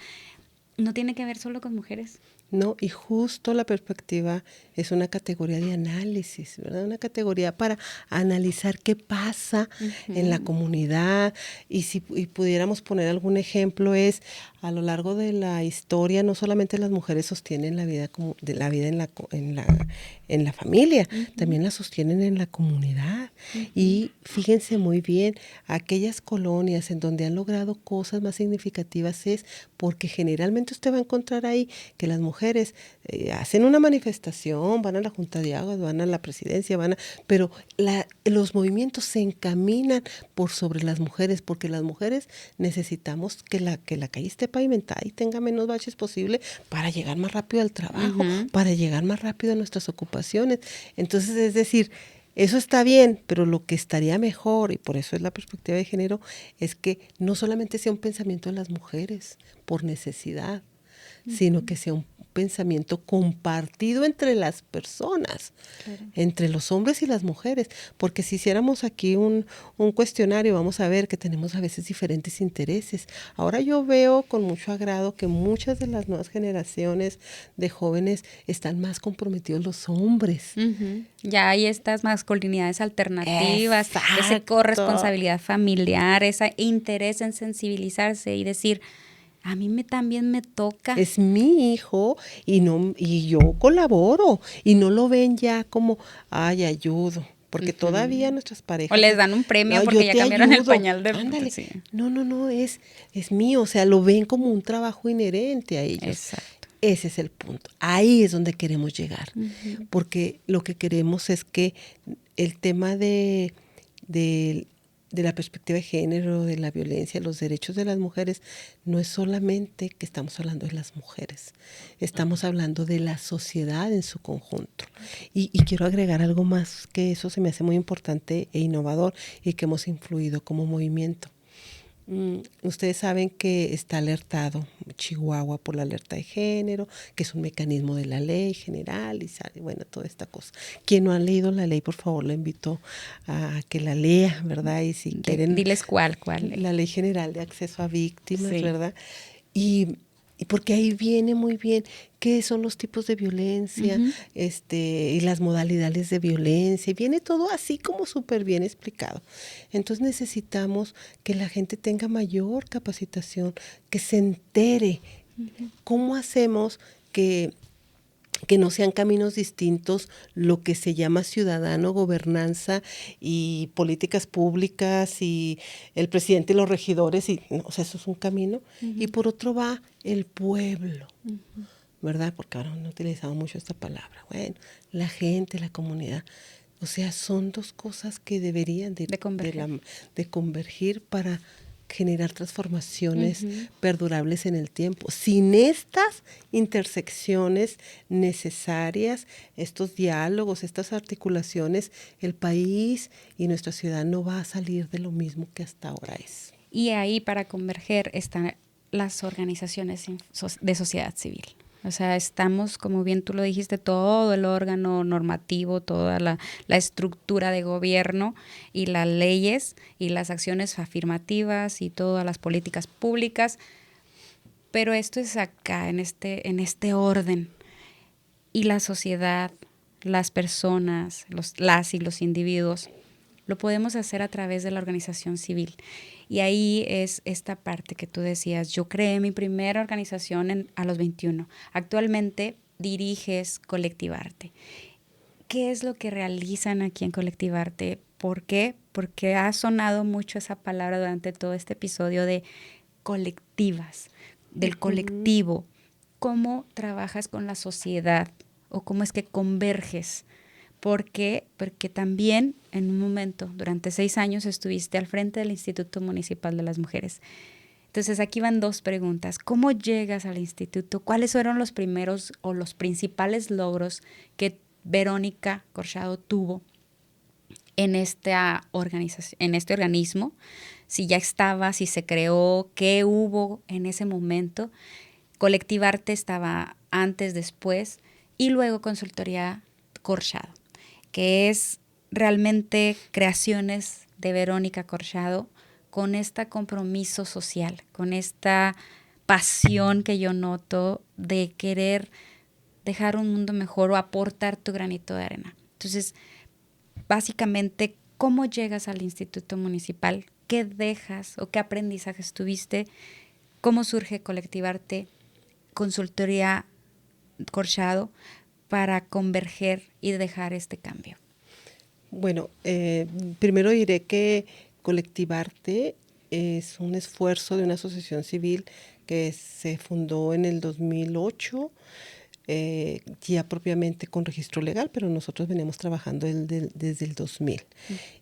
no tiene que ver solo con mujeres. No, y justo la perspectiva es una categoría de análisis, ¿verdad? Una categoría para analizar qué pasa en la comunidad. Y si pudiéramos poner algún ejemplo es, a lo largo de la historia, no solamente las mujeres sostienen la vida como de la vida en la familia, también la sostienen en la comunidad. Y fíjense muy bien, aquellas colonias en donde han logrado cosas más significativas es porque generalmente usted va a encontrar ahí que las mujeres hacen una manifestación, van a la Junta de Aguas, van a la presidencia, pero los movimientos se encaminan por sobre las mujeres, porque las mujeres necesitamos que la calle esté pavimentada y tenga menos baches posible para llegar más rápido al trabajo, para llegar más rápido a nuestras ocupaciones. Entonces, es decir, eso está bien, pero lo que estaría mejor, y por eso es la perspectiva de género, es que no solamente sea un pensamiento de las mujeres por necesidad, sino que sea un pensamiento compartido entre las personas, entre los hombres y las mujeres, porque si hiciéramos aquí un cuestionario, vamos a ver que tenemos a veces diferentes intereses. Ahora yo veo con mucho agrado que muchas de las nuevas generaciones de jóvenes están más comprometidos los hombres. Ya hay estas masculinidades alternativas, esa Exacto. corresponsabilidad familiar, ese interés en sensibilizarse y decir, a mí también me toca. Es mi hijo y yo colaboro y no lo ven ya como, ay, ayudo. Porque todavía nuestras parejas... O les dan un premio "No, porque yo ya te cambiaron el ayudo". pañal de... Ándale. Sí. No, es mío. O sea, lo ven como un trabajo inherente a ellos. Exacto. Ese es el punto. Ahí es donde queremos llegar. Porque lo que queremos es que el tema de la perspectiva de género, de la violencia, los derechos de las mujeres, no es solamente que estamos hablando de las mujeres, estamos hablando de la sociedad en su conjunto. Y quiero agregar algo más, que eso se me hace muy importante e innovador y que hemos influido como movimiento. Ustedes saben que está alertado Chihuahua por la alerta de género, que es un mecanismo de la ley general y sale, bueno, toda esta cosa. Quien no ha leído la ley, por favor, lo invito a que la lea, ¿verdad? Y si quieren... Diles cuál. La Ley General de Acceso a Víctimas, Sí. ¿verdad? Y porque ahí viene muy bien qué son los tipos de violencia, y las modalidades de violencia, y viene todo así como súper bien explicado. Entonces necesitamos que la gente tenga mayor capacitación, que se entere cómo hacemos que no sean caminos distintos lo que se llama ciudadano, gobernanza y políticas públicas y el presidente y los regidores, y o sea, eso es un camino. Y por otro va el pueblo. ¿verdad? Porque ahora no utilizamos mucho esta palabra. Bueno, la gente, la comunidad. O sea, son dos cosas que deberían de convergir para generar transformaciones perdurables en el tiempo. Sin estas intersecciones necesarias, estos diálogos, estas articulaciones, el país y nuestra ciudad no va a salir de lo mismo que hasta ahora es. Y ahí para converger están las organizaciones de sociedad civil. O sea, estamos, como bien tú lo dijiste, todo el órgano normativo, toda la estructura de gobierno y las leyes y las acciones afirmativas y todas las políticas públicas, pero esto es acá, en este orden. Y la sociedad, las personas, las y los individuos, lo podemos hacer a través de la organización civil. Y ahí es esta parte que tú decías. Yo creé mi primera organización a los 21. Actualmente diriges Colectivarte. ¿Qué es lo que realizan aquí en Colectivarte? ¿Por qué? Porque ha sonado mucho esa palabra durante todo este episodio de colectivas, del colectivo. ¿Cómo trabajas con la sociedad o cómo es que converges? ¿Por qué? Porque también en un momento, durante 6 años, estuviste al frente del Instituto Municipal de las Mujeres. Entonces aquí van 2 preguntas. ¿Cómo llegas al instituto? ¿Cuáles fueron los primeros o los principales logros que Verónica Corchado tuvo en esta organización, en este organismo? Si ya estaba, si se creó, qué hubo en ese momento. Colectivarte estaba antes, después, y luego Consultoría Corchado, que es realmente creaciones de Verónica Corchado con este compromiso social, con esta pasión que yo noto de querer dejar un mundo mejor o aportar tu granito de arena. Entonces, básicamente, ¿cómo llegas al Instituto Municipal? ¿Qué dejas o qué aprendizajes tuviste? ¿Cómo surge Colectivarte, Consultoría Corchado, para converger y dejar este cambio? Bueno, primero diré que Colectivarte es un esfuerzo de una asociación civil que se fundó en el 2008, ya propiamente con registro legal, pero nosotros veníamos trabajando desde el 2000.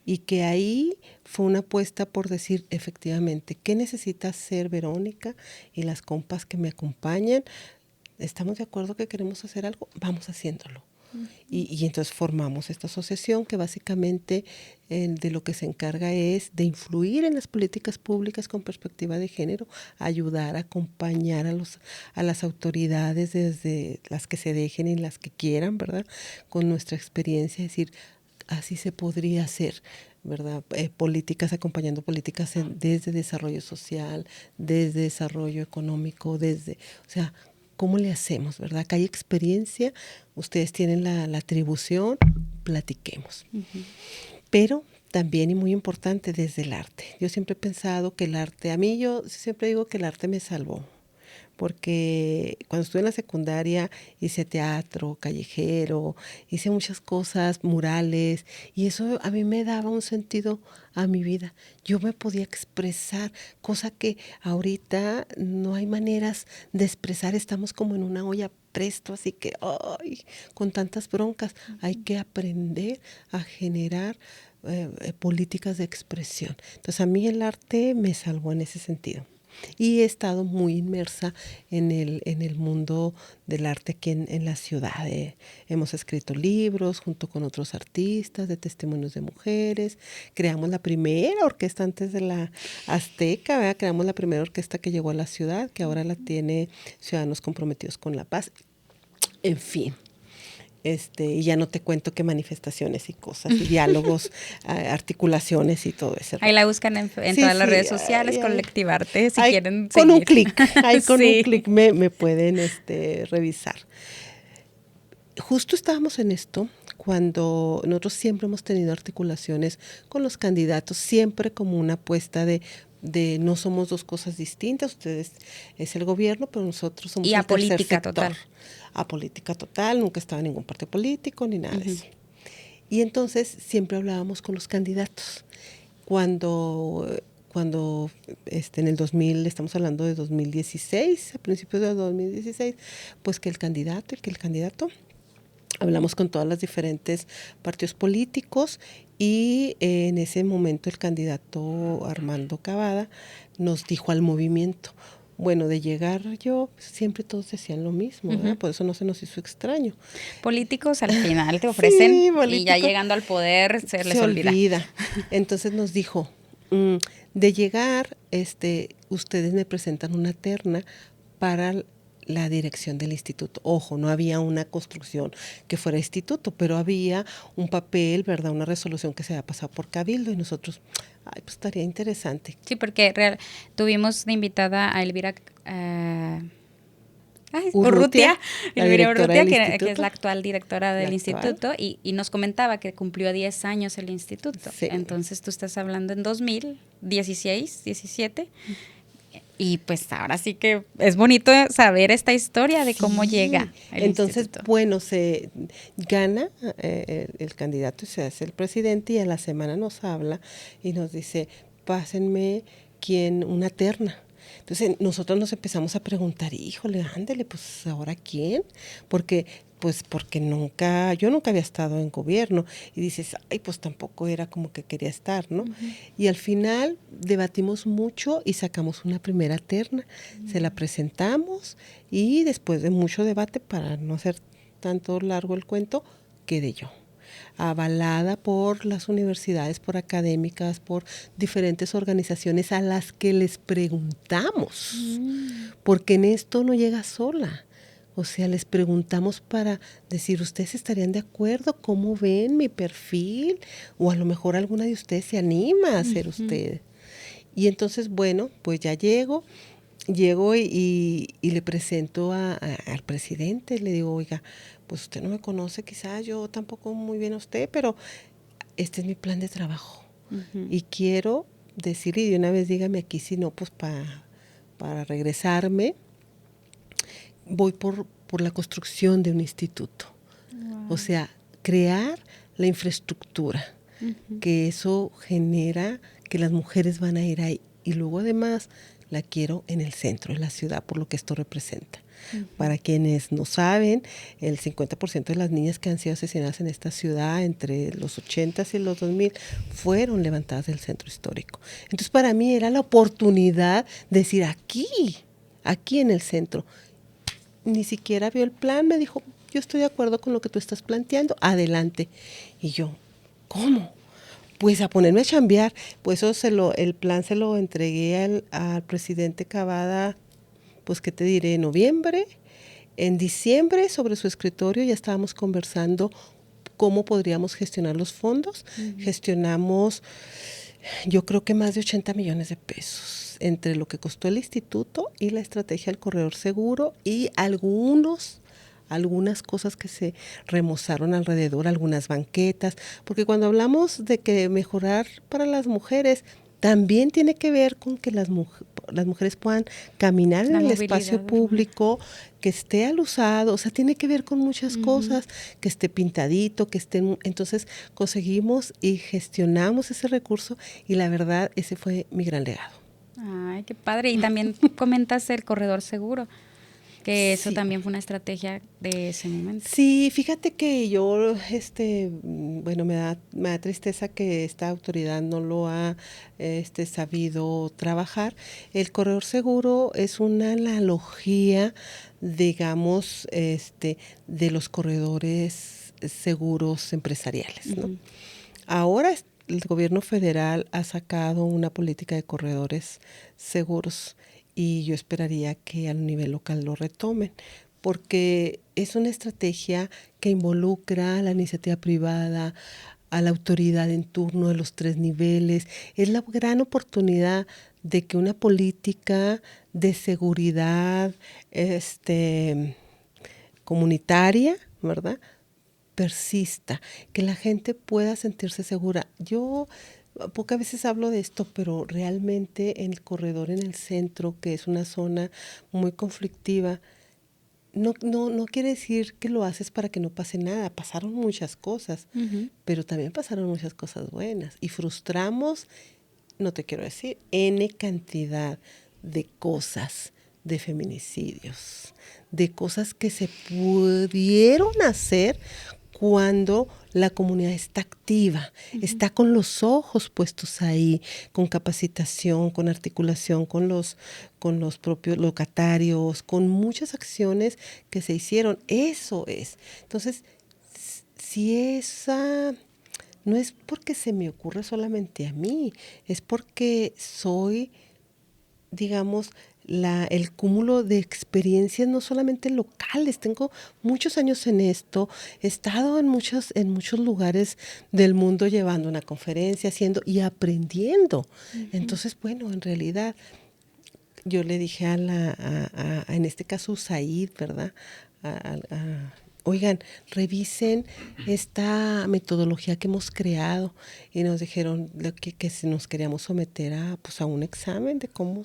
Y que ahí fue una apuesta por decir efectivamente, ¿qué necesita hacer Verónica y las compas que me acompañan? ¿Estamos de acuerdo que queremos hacer algo? Vamos haciéndolo. Y entonces formamos esta asociación que básicamente de lo que se encarga es de influir en las políticas públicas con perspectiva de género, ayudar, acompañar a las autoridades desde las que se dejen y las que quieran, ¿verdad? Con nuestra experiencia, decir, así se podría hacer, ¿verdad? Políticas, acompañando políticas desde desarrollo social, desde desarrollo económico, o sea, ¿cómo le hacemos, verdad? Acá hay experiencia, ustedes tienen la atribución, platiquemos. Pero también, y muy importante, desde el arte. Yo siempre he pensado que el arte, yo siempre digo que el arte me salvó. Porque cuando estuve en la secundaria hice teatro, callejero, hice muchas cosas, murales, y eso a mí me daba un sentido a mi vida. Yo me podía expresar, cosa que ahorita no hay maneras de expresar, estamos como en una olla presto, así que con tantas broncas, hay que aprender a generar políticas de expresión. Entonces a mí el arte me salvó en ese sentido. Y he estado muy inmersa en el mundo del arte aquí en la ciudad. Hemos escrito libros junto con otros artistas de testimonios de mujeres. Creamos la primera orquesta antes de la Azteca, ¿verdad? Creamos la primera orquesta que llegó a la ciudad, que ahora la tiene Ciudadanos Comprometidos con la Paz. En fin. Y ya no te cuento qué manifestaciones y cosas, y diálogos, articulaciones y todo eso. Ahí la buscan en todas las redes sociales, Colectivarte, si quieren con seguir. Un clic, ahí con un clic me pueden revisar. Justo estábamos en esto cuando nosotros siempre hemos tenido articulaciones con los candidatos, siempre como una apuesta de no somos dos cosas distintas, ustedes es el gobierno, pero nosotros somos el tercer sector. Total. A política total, nunca estaba en ningún partido político ni nada de eso. Y entonces siempre hablábamos con los candidatos. Cuando cuando en el 2000, estamos hablando de 2016, a principios de 2016, pues que el candidato, hablamos con todas las diferentes partidos políticos y en ese momento el candidato Armando Cavada nos dijo al movimiento, bueno, de llegar yo, siempre todos decían lo mismo, ¿verdad? Por eso no se nos hizo extraño. Políticos al final te ofrecen Sí, y ya llegando al poder se les olvida. Entonces nos dijo, de llegar, ustedes me presentan una terna para la dirección del instituto. Ojo, no había una construcción que fuera instituto, pero había un papel, ¿verdad? Una resolución que se había pasado por Cabildo y nosotros, ay, pues estaría interesante. Sí, porque tuvimos de invitada a Elvira Urrutia, Elvira Urrutia, que es la actual directora del instituto, y nos comentaba que cumplió 10 años el instituto. Sí. Entonces tú estás hablando en 2016, 17. Y pues ahora sí que es bonito saber esta historia de cómo llega el Entonces, instituto. Bueno, se gana el candidato y se hace el presidente y a la semana nos habla y nos dice, pásenme una terna. Entonces nosotros nos empezamos a preguntar, híjole, ándele, pues ahora quién, porque yo nunca había estado en gobierno y dices, ay, pues tampoco era como que quería estar, ¿no? Y al final debatimos mucho y sacamos una primera terna, se la presentamos y después de mucho debate, para no hacer tanto largo el cuento, quedé yo. Avalada por las universidades, por académicas, por diferentes organizaciones a las que les preguntamos, porque en esto no llega sola. O sea, les preguntamos para decir, ¿ustedes estarían de acuerdo? ¿Cómo ven mi perfil? O a lo mejor alguna de ustedes se anima a ser usted. Y entonces, bueno, pues ya llego y le presento al presidente, le digo, oiga, pues usted no me conoce, quizás yo tampoco muy bien a usted, pero este es mi plan de trabajo. Y quiero decirle, y de una vez dígame aquí, si no, pues para regresarme, voy por la construcción de un instituto. Wow. O sea, crear la infraestructura, que eso genera que las mujeres van a ir ahí. Y luego además la quiero en el centro de la ciudad, por lo que esto representa. Para quienes no saben, el 50% de las niñas que han sido asesinadas en esta ciudad entre los 80s y los 2000 fueron levantadas del centro histórico. Entonces para mí era la oportunidad de decir aquí en el centro. Ni siquiera vio el plan, me dijo, yo estoy de acuerdo con lo que tú estás planteando, adelante. Y yo, ¿cómo? Pues a ponerme a chambear. Pues el plan se lo entregué al presidente Cavada, pues qué te diré, en noviembre. En diciembre, sobre su escritorio, ya estábamos conversando cómo podríamos gestionar los fondos. Gestionamos, yo creo que más de 80 millones de pesos, entre lo que costó el instituto y la estrategia del corredor seguro y algunas cosas que se remozaron alrededor, algunas banquetas, porque cuando hablamos de que mejorar para las mujeres, también tiene que ver con que las mujeres puedan caminar en el espacio público, que esté alusado, o sea, tiene que ver con muchas cosas, que esté pintadito, que esté... Entonces conseguimos y gestionamos ese recurso y la verdad ese fue mi gran legado. Ay, qué padre. Y también comentas el corredor seguro, que eso también fue una estrategia de ese momento. Sí, fíjate que yo, bueno, me da tristeza que esta autoridad no lo ha sabido trabajar. El corredor seguro es una analogía, digamos, de los corredores seguros empresariales, ¿no? Ahora el gobierno federal ha sacado una política de corredores seguros y yo esperaría que a nivel local lo retomen, porque es una estrategia que involucra a la iniciativa privada, a la autoridad en turno de los 3 niveles. Es la gran oportunidad de que una política de seguridad comunitaria, ¿verdad?, persista, que la gente pueda sentirse segura. Yo pocas veces hablo de esto, pero realmente en el corredor en el centro, que es una zona muy conflictiva, no quiere decir que lo haces para que no pase nada. Pasaron muchas cosas, pero también pasaron muchas cosas buenas y frustramos no te quiero decir, N cantidad de cosas, de feminicidios, de cosas que se pudieron hacer cuando la comunidad está activa, está con los ojos puestos ahí, con capacitación, con articulación con los propios locatarios, con muchas acciones que se hicieron. Eso es. Entonces, si esa no es porque se me ocurre solamente a mí, es porque soy, digamos, el cúmulo de experiencias no solamente locales, tengo muchos años en esto, he estado en muchos lugares del mundo llevando una conferencia, haciendo y aprendiendo. Entonces, bueno, en realidad yo le dije en este caso Said, ¿verdad? Oigan, revisen esta metodología que hemos creado y nos dijeron que si nos queríamos someter a un examen de cómo.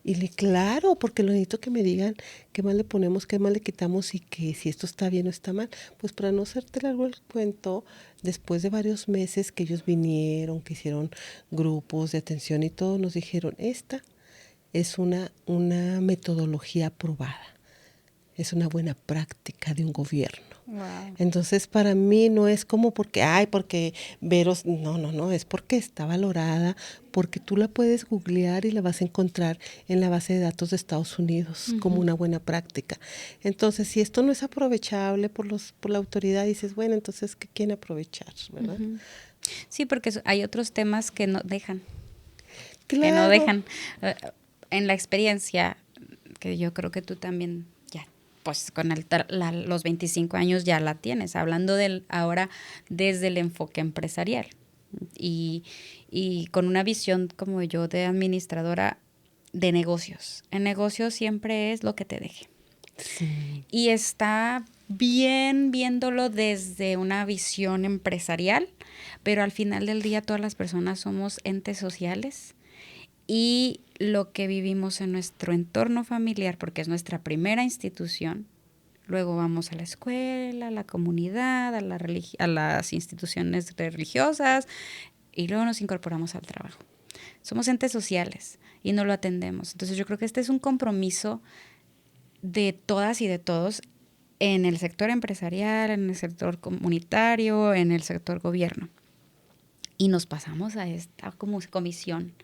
Y claro, porque lo necesito que me digan qué más le ponemos, qué más le quitamos y que si esto está bien o está mal. Pues para no hacerte largo el cuento, después de varios meses que ellos vinieron, que hicieron grupos de atención y todo, nos dijeron, esta es una metodología aprobada, es una buena práctica de un gobierno. Wow. Entonces, para mí no es como porque Veros, no, es porque está valorada, porque tú la puedes googlear y la vas a encontrar en la base de datos de Estados Unidos como una buena práctica. Entonces, si esto no es aprovechable por la autoridad, dices, bueno, entonces, ¿qué quieren aprovechar, verdad? Sí, porque hay otros temas que no dejan. Claro. Que no dejan. En la experiencia, que yo creo que tú también ya, pues con los 25 años ya la tienes, hablando ahora desde el enfoque empresarial y con una visión como yo de administradora de negocios. En negocios siempre es lo que te deje. Sí. Y está bien viéndolo desde una visión empresarial, pero al final del día todas las personas somos entes sociales y lo que vivimos en nuestro entorno familiar, porque es nuestra primera institución, luego vamos a la escuela, a la comunidad, a las instituciones religiosas y luego nos incorporamos al trabajo. Somos entes sociales y no lo atendemos. Entonces yo creo que este es un compromiso de todas y de todos en el sector empresarial, en el sector comunitario, en el sector gobierno. Y nos pasamos a esta como comisión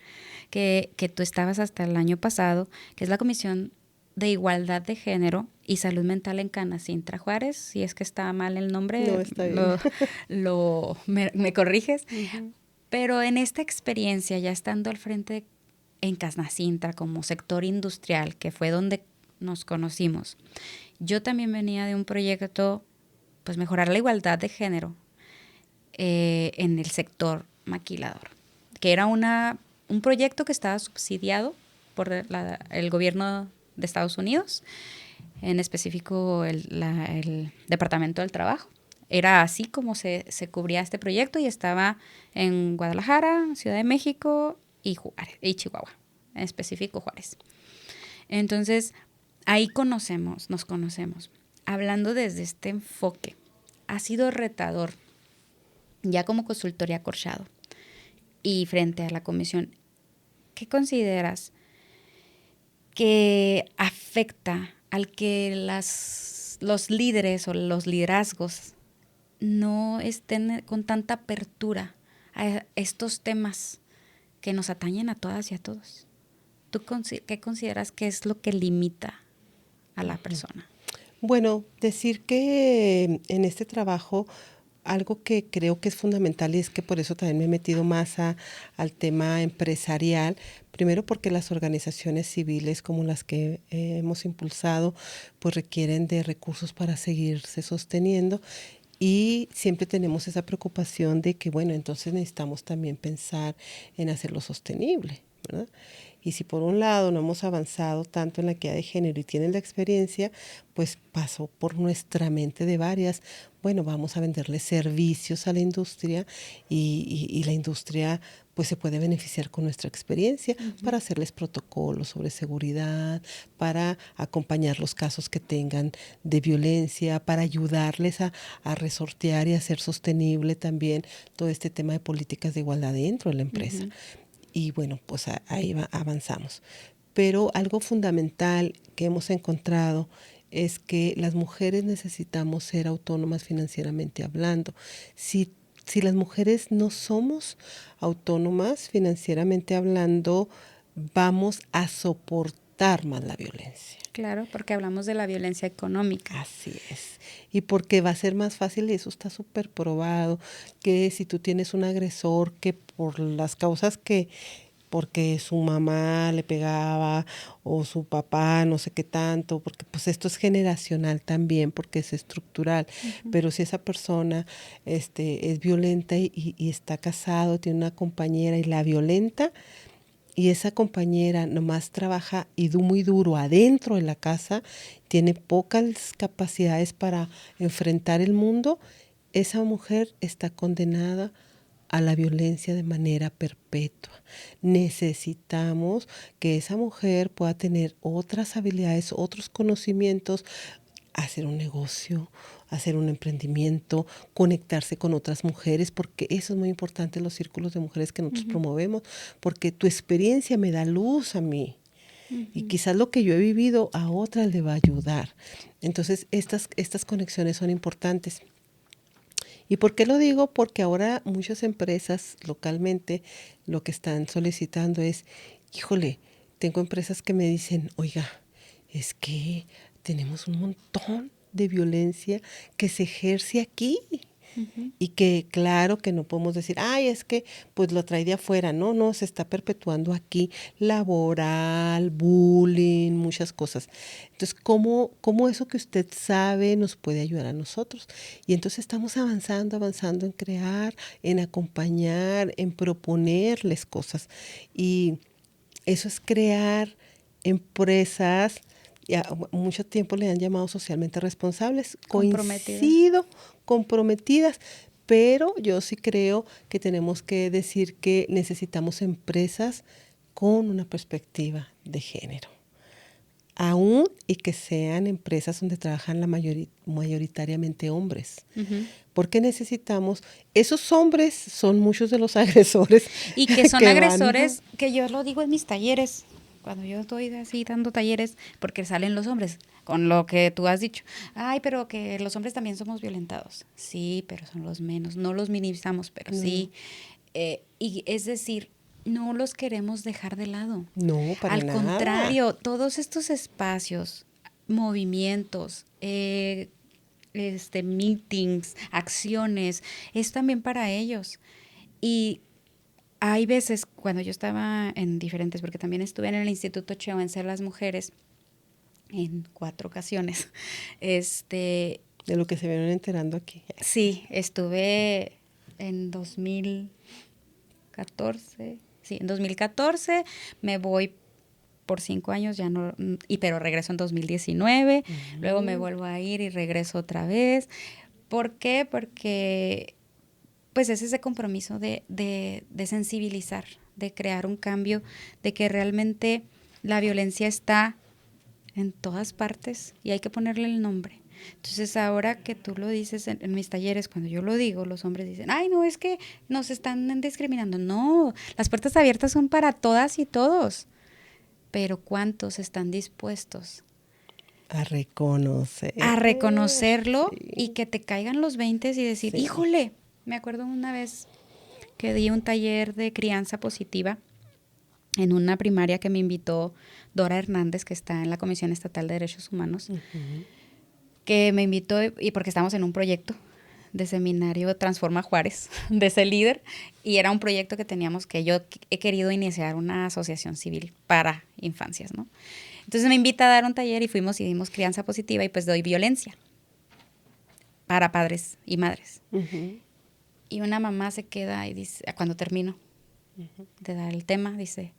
que tú estabas hasta el año pasado, que es la Comisión de Igualdad de Género y Salud Mental en Canacintra Juárez. Si es que está mal el nombre, no, está bien. me corriges. Pero en esta experiencia, ya estando al frente en Canacintra como sector industrial, que fue donde nos conocimos, yo también venía de un proyecto, pues mejorar la igualdad de género en el sector maquilador, que era un proyecto que estaba subsidiado por el gobierno de Estados Unidos, en específico el Departamento del Trabajo. Era así como se cubría este proyecto y estaba en Guadalajara, Ciudad de México y Chihuahua, en específico Juárez. Entonces, ahí nos conocemos. Hablando desde este enfoque, ha sido retador, ya como consultoría Corchado y frente a la comisión, ¿qué consideras que afecta al que los líderes o los liderazgos no estén con tanta apertura a estos temas que nos atañen a todas y a todos? ¿Tú qué consideras que es lo que limita a la persona? Bueno, decir que en este trabajo algo que creo que es fundamental y es que por eso también me he metido más al tema empresarial, primero porque las organizaciones civiles como las que hemos impulsado pues requieren de recursos para seguirse sosteniendo y siempre tenemos esa preocupación de que bueno, entonces necesitamos también pensar en hacerlo sostenible, ¿verdad? Y si por un lado no hemos avanzado tanto en la equidad de género y tienen la experiencia, pues pasó por nuestra mente de varias, bueno, vamos a venderle servicios a la industria y la industria pues se puede beneficiar con nuestra experiencia para hacerles protocolos sobre seguridad, para acompañar los casos que tengan de violencia, para ayudarles a resortear y hacer sostenible también todo este tema de políticas de igualdad dentro de la empresa. y bueno, pues ahí avanzamos. Pero algo fundamental que hemos encontrado es que las mujeres necesitamos ser autónomas financieramente hablando. Si las mujeres no somos autónomas financieramente hablando, vamos a soportar más la violencia. Claro, porque hablamos de la violencia económica. Así es. Y porque va a ser más fácil, y eso está súper probado, que si tú tienes un agresor que por las causas que, porque su mamá le pegaba o su papá no sé qué tanto, porque pues esto es generacional también, porque es estructural, pero si esa persona es violenta y está casado, tiene una compañera y la violenta, y esa compañera nomás trabaja muy duro adentro de la casa, tiene pocas capacidades para enfrentar el mundo, esa mujer está condenada a la violencia de manera perpetua. Necesitamos que esa mujer pueda tener otras habilidades, otros conocimientos, hacer un negocio, hacer un emprendimiento, conectarse con otras mujeres, porque eso es muy importante en los círculos de mujeres que nosotros promovemos, porque tu experiencia me da luz a mí. Y quizás lo que yo he vivido a otras le va a ayudar. Entonces, estas conexiones son importantes. ¿Y por qué lo digo? Porque ahora muchas empresas localmente lo que están solicitando es, híjole, tengo empresas que me dicen, oiga, es que tenemos un montón de violencia que se ejerce aquí. Y que claro que no podemos decir, ay, es que pues lo trae de afuera. No, no, se está perpetuando aquí laboral, bullying, muchas cosas. Entonces, ¿cómo eso que usted sabe nos puede ayudar a nosotros? Y entonces estamos avanzando en crear, en acompañar, en proponerles cosas. Y eso es crear empresas, ya mucho tiempo le han llamado socialmente responsables, coincido, comprometidas, pero yo sí creo que tenemos que decir que necesitamos empresas con una perspectiva de género, aún y que sean empresas donde trabajan mayoritariamente hombres. Porque necesitamos, esos hombres son muchos de los agresores. Y que son agresores, que yo lo digo en mis talleres, cuando yo estoy así dando talleres, porque salen los hombres, con lo que tú has dicho. Ay, pero que los hombres también somos violentados. Sí, pero son los menos. No los minimizamos, pero sí. Y es decir, no los queremos dejar de lado. No, para Al nada. contrario, todos estos espacios, movimientos, meetings, acciones, es también para ellos. Y hay veces cuando yo estaba en diferentes, porque también estuve en el Instituto Chihuahuense de las Mujeres en 4 ocasiones. De lo que se vieron enterando aquí. Sí, estuve en 2014. Sí, en 2014 me voy por 5 años, ya no, pero regreso en 2019. Luego me vuelvo a ir y regreso otra vez. ¿Por qué? Porque pues es ese compromiso de sensibilizar, de crear un cambio, de que realmente la violencia está en todas partes y hay que ponerle el nombre. Entonces ahora que tú lo dices en mis talleres, cuando yo lo digo, los hombres dicen, ay, no, es que nos están discriminando. No, las puertas abiertas son para todas y todos, pero ¿cuántos están dispuestos a reconocerlo sí. y que te caigan los 20 y decir, Sí. híjole? Me acuerdo una vez que di un taller de crianza positiva en una primaria que me invitó Dora Hernández, que está en la Comisión Estatal de Derechos Humanos, que me invitó y porque estamos en un proyecto de seminario Transforma Juárez, de ese líder, y era un proyecto que teníamos, que yo he querido iniciar una asociación civil para infancias, ¿no? Entonces me invita a dar un taller y fuimos y dimos crianza positiva y pues doy violencia para padres y madres. Y una mamá se queda y dice, cuando termino de dar el tema, dice,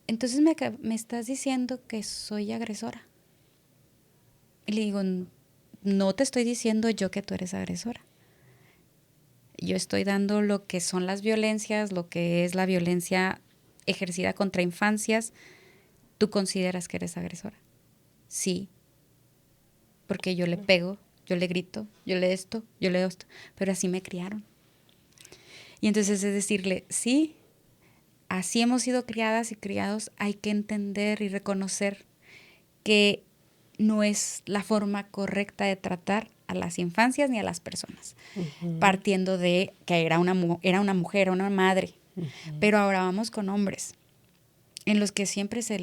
entonces me estás diciendo que soy agresora. Y le digo, no te estoy diciendo yo que tú eres agresora. Yo estoy dando lo que son las violencias, lo que es la violencia ejercida contra infancias. ¿Tú consideras que eres agresora? Sí, porque yo le pego, yo le grito, yo le esto, pero así me criaron. Y entonces es decirle, sí, así hemos sido criadas y criados, hay que entender y reconocer que no es la forma correcta de tratar a las infancias ni a las personas, partiendo de que era una mujer, una madre, pero ahora vamos con hombres, en los que siempre se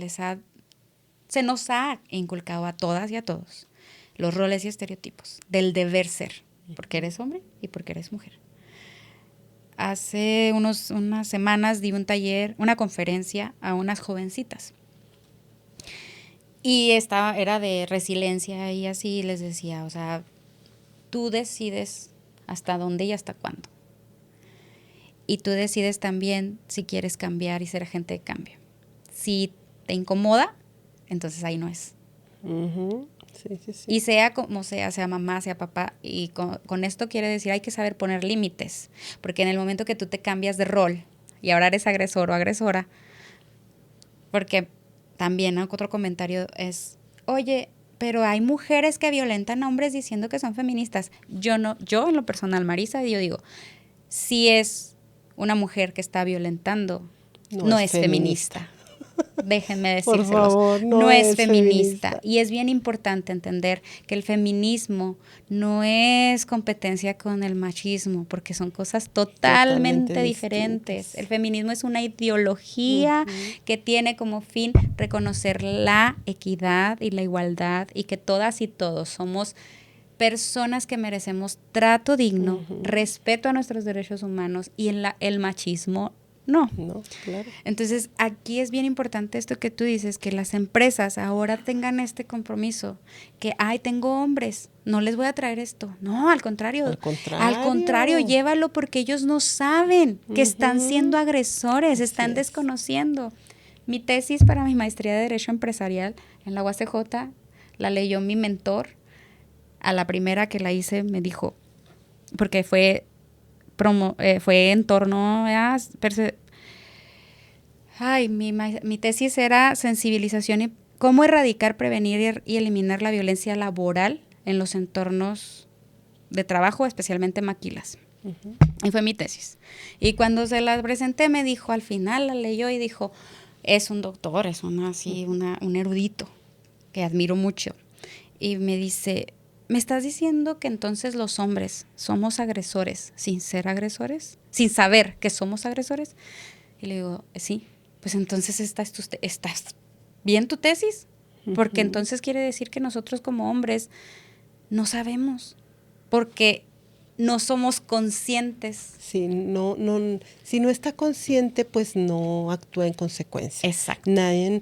nos ha inculcado a todas y a todos los roles y estereotipos del deber ser, porque eres hombre y porque eres mujer. Hace unas semanas di un taller, una conferencia a unas jovencitas. Y era de resiliencia y así les decía, o sea, tú decides hasta dónde y hasta cuándo. Y tú decides también si quieres cambiar y ser agente de cambio. Si te incomoda, entonces ahí no es. Sí. Y sea como sea mamá, sea papá, y con esto quiere decir hay que saber poner límites, porque en el momento que tú te cambias de rol y ahora eres agresor o agresora, porque también, ¿no?, otro comentario es, oye, pero hay mujeres que violentan a hombres diciendo que son feministas. Yo en lo personal, Marisa, yo digo, si es una mujer que está violentando, no es feminista. Déjenme decírselos. Por favor, no es feminista. Y es bien importante entender que el feminismo no es competencia con el machismo, porque son cosas totalmente diferentes. Distintas. El feminismo es una ideología que tiene como fin reconocer la equidad y la igualdad y que todas y todos somos personas que merecemos trato digno, respeto a nuestros derechos humanos y el machismo no, claro. Entonces, aquí es bien importante esto que tú dices, que las empresas ahora tengan este compromiso, que, tengo hombres, no les voy a traer esto. No, al contrario. Al contrario, llévalo porque ellos no saben que están siendo agresores, están desconociendo. Mi tesis para mi maestría de Derecho Empresarial en la UACJ la leyó mi mentor. A la primera que la hice me dijo, porque fue en torno a mi tesis era sensibilización y cómo erradicar, prevenir y eliminar la violencia laboral en los entornos de trabajo, especialmente maquilas. Y fue mi tesis. Y cuando se la presenté me dijo, al final la leyó y dijo, es un doctor, es un erudito que admiro mucho. Y me dice, ¿me estás diciendo que entonces los hombres somos agresores sin ser agresores? ¿Sin saber que somos agresores? Y le digo, sí. Pues entonces ¿estás bien tu tesis? Porque entonces quiere decir que nosotros como hombres no sabemos, porque no somos conscientes. Sí, si no está consciente, pues no actúa en consecuencia. Exacto. Nadie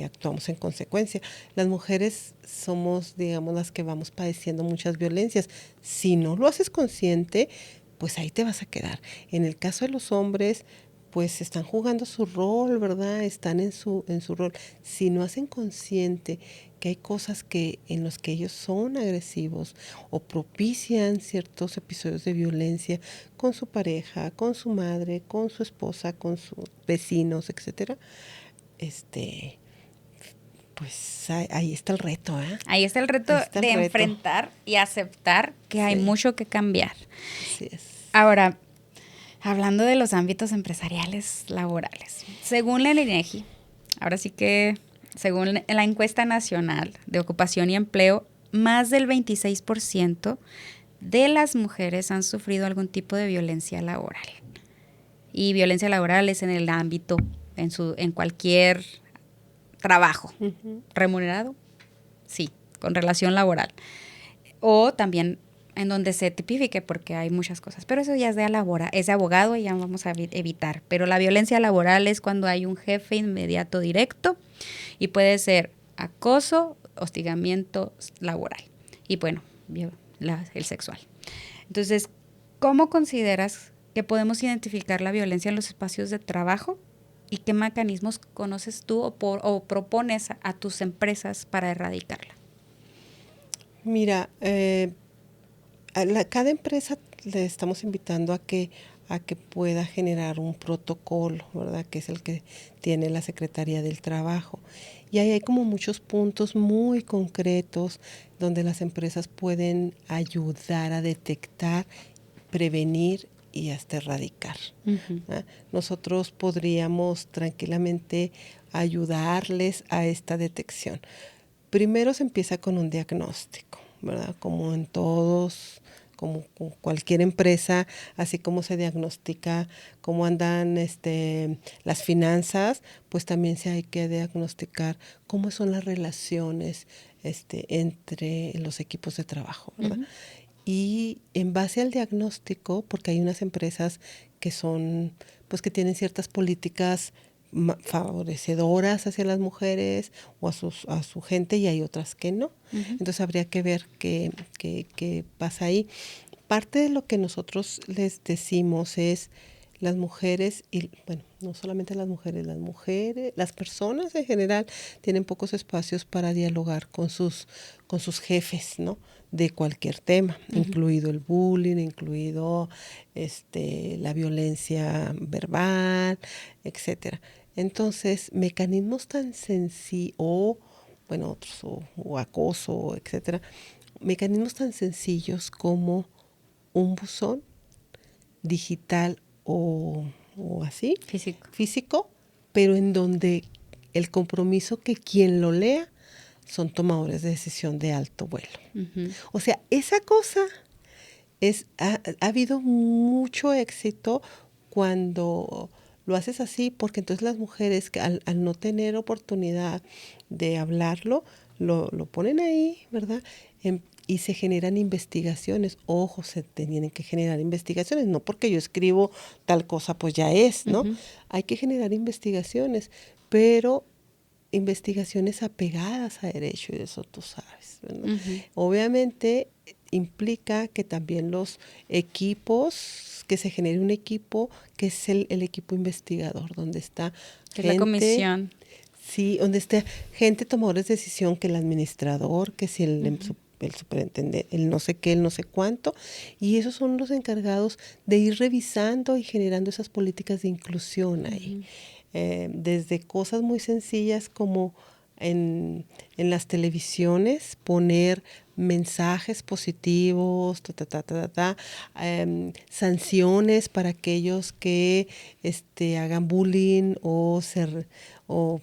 actuamos en consecuencia. Las mujeres somos, digamos, las que vamos padeciendo muchas violencias. Si no lo haces consciente, pues ahí te vas a quedar. En el caso de los hombres, pues están jugando su rol, ¿verdad? Están en su rol. Si no hacen consciente que hay cosas en los que ellos son agresivos o propician ciertos episodios de violencia con su pareja, con su madre, con su esposa, con sus vecinos, etcétera, pues ahí está el reto, ¿eh? Ahí está el reto de enfrentar y aceptar que hay mucho que cambiar. Así es. Ahora, hablando de los ámbitos empresariales laborales, según la INEGI, ahora sí que según la encuesta nacional de ocupación y empleo, más del 26% de las mujeres han sufrido algún tipo de violencia laboral. Y violencia laboral es en el ámbito, en cualquier trabajo. ¿Remunerado? Sí, con relación laboral. O también en donde se tipifique, porque hay muchas cosas. Pero eso ya es de abogado y ya vamos a evitar. Pero la violencia laboral es cuando hay un jefe inmediato directo y puede ser acoso, hostigamiento laboral. Y bueno, el sexual. Entonces, ¿cómo consideras que podemos identificar la violencia en los espacios de trabajo? ¿Y qué mecanismos conoces tú o propones a tus empresas para erradicarla? Mira, cada empresa le estamos invitando a que pueda generar un protocolo, ¿verdad? Que es el que tiene la Secretaría del Trabajo. Y ahí hay como muchos puntos muy concretos donde las empresas pueden ayudar a detectar, prevenir y hasta erradicar. Nosotros podríamos tranquilamente ayudarles a esta detección. Primero se empieza con un diagnóstico, ¿verdad? Como en todos, como cualquier empresa, así como se diagnostica cómo andan las finanzas, pues también se hay que diagnosticar cómo son las relaciones entre los equipos de trabajo, ¿verdad? Y en base al diagnóstico, porque hay unas empresas que son, pues que tienen ciertas políticas favorecedoras hacia las mujeres o a su gente, y hay otras que no. Entonces habría que ver qué pasa ahí. Parte de lo que nosotros les decimos es las mujeres, y bueno, no solamente las mujeres, las personas en general tienen pocos espacios para dialogar con sus jefes, ¿no? De cualquier tema, incluido el bullying, incluido la violencia verbal, etcétera. Entonces, mecanismos tan sencillos, o acoso, etcétera, mecanismos tan sencillos como un buzón digital o así, físico, pero en donde el compromiso que quien lo lea son tomadores de decisión de alto vuelo. O sea, esa cosa ha habido mucho éxito cuando lo haces así, porque entonces las mujeres que al no tener oportunidad de hablarlo, lo ponen ahí, ¿verdad? Y se generan investigaciones. Ojo, se tienen que generar investigaciones, no porque yo escribo tal cosa, pues ya es, ¿no? Hay que generar investigaciones, pero investigaciones apegadas a derecho, y de eso tú sabes, ¿verdad? Obviamente implica que también los equipos, que se genere un equipo que es el equipo investigador, donde está que gente, la comisión. Sí, donde está gente tomadores de decisión, que el administrador, que si el superintendente, el no sé qué, el no sé cuánto, y esos son los encargados de ir revisando y generando esas políticas de inclusión ahí. Desde cosas muy sencillas como en las televisiones poner mensajes positivos, sanciones para aquellos que hagan bullying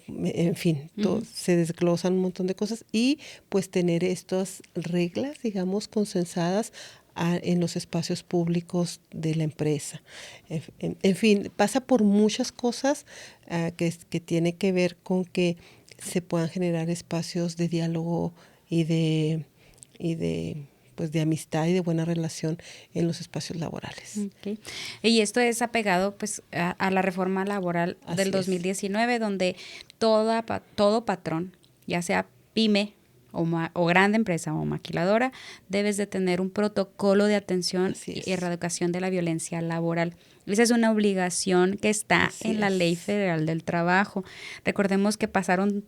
en fin, se desglosan un montón de cosas, y pues tener estas reglas, digamos, consensadas en los espacios públicos de la empresa. En fin, pasa por muchas cosas que tiene que ver con que se puedan generar espacios de diálogo y de amistad y de buena relación en los espacios laborales. Okay. Y esto es apegado pues a la reforma laboral del 2019, donde todo patrón, ya sea pyme o grande empresa o maquiladora, debes de tener un protocolo de atención y erradicación de la violencia laboral. Esa es una obligación que está en la Ley Federal del Trabajo. Recordemos que pasaron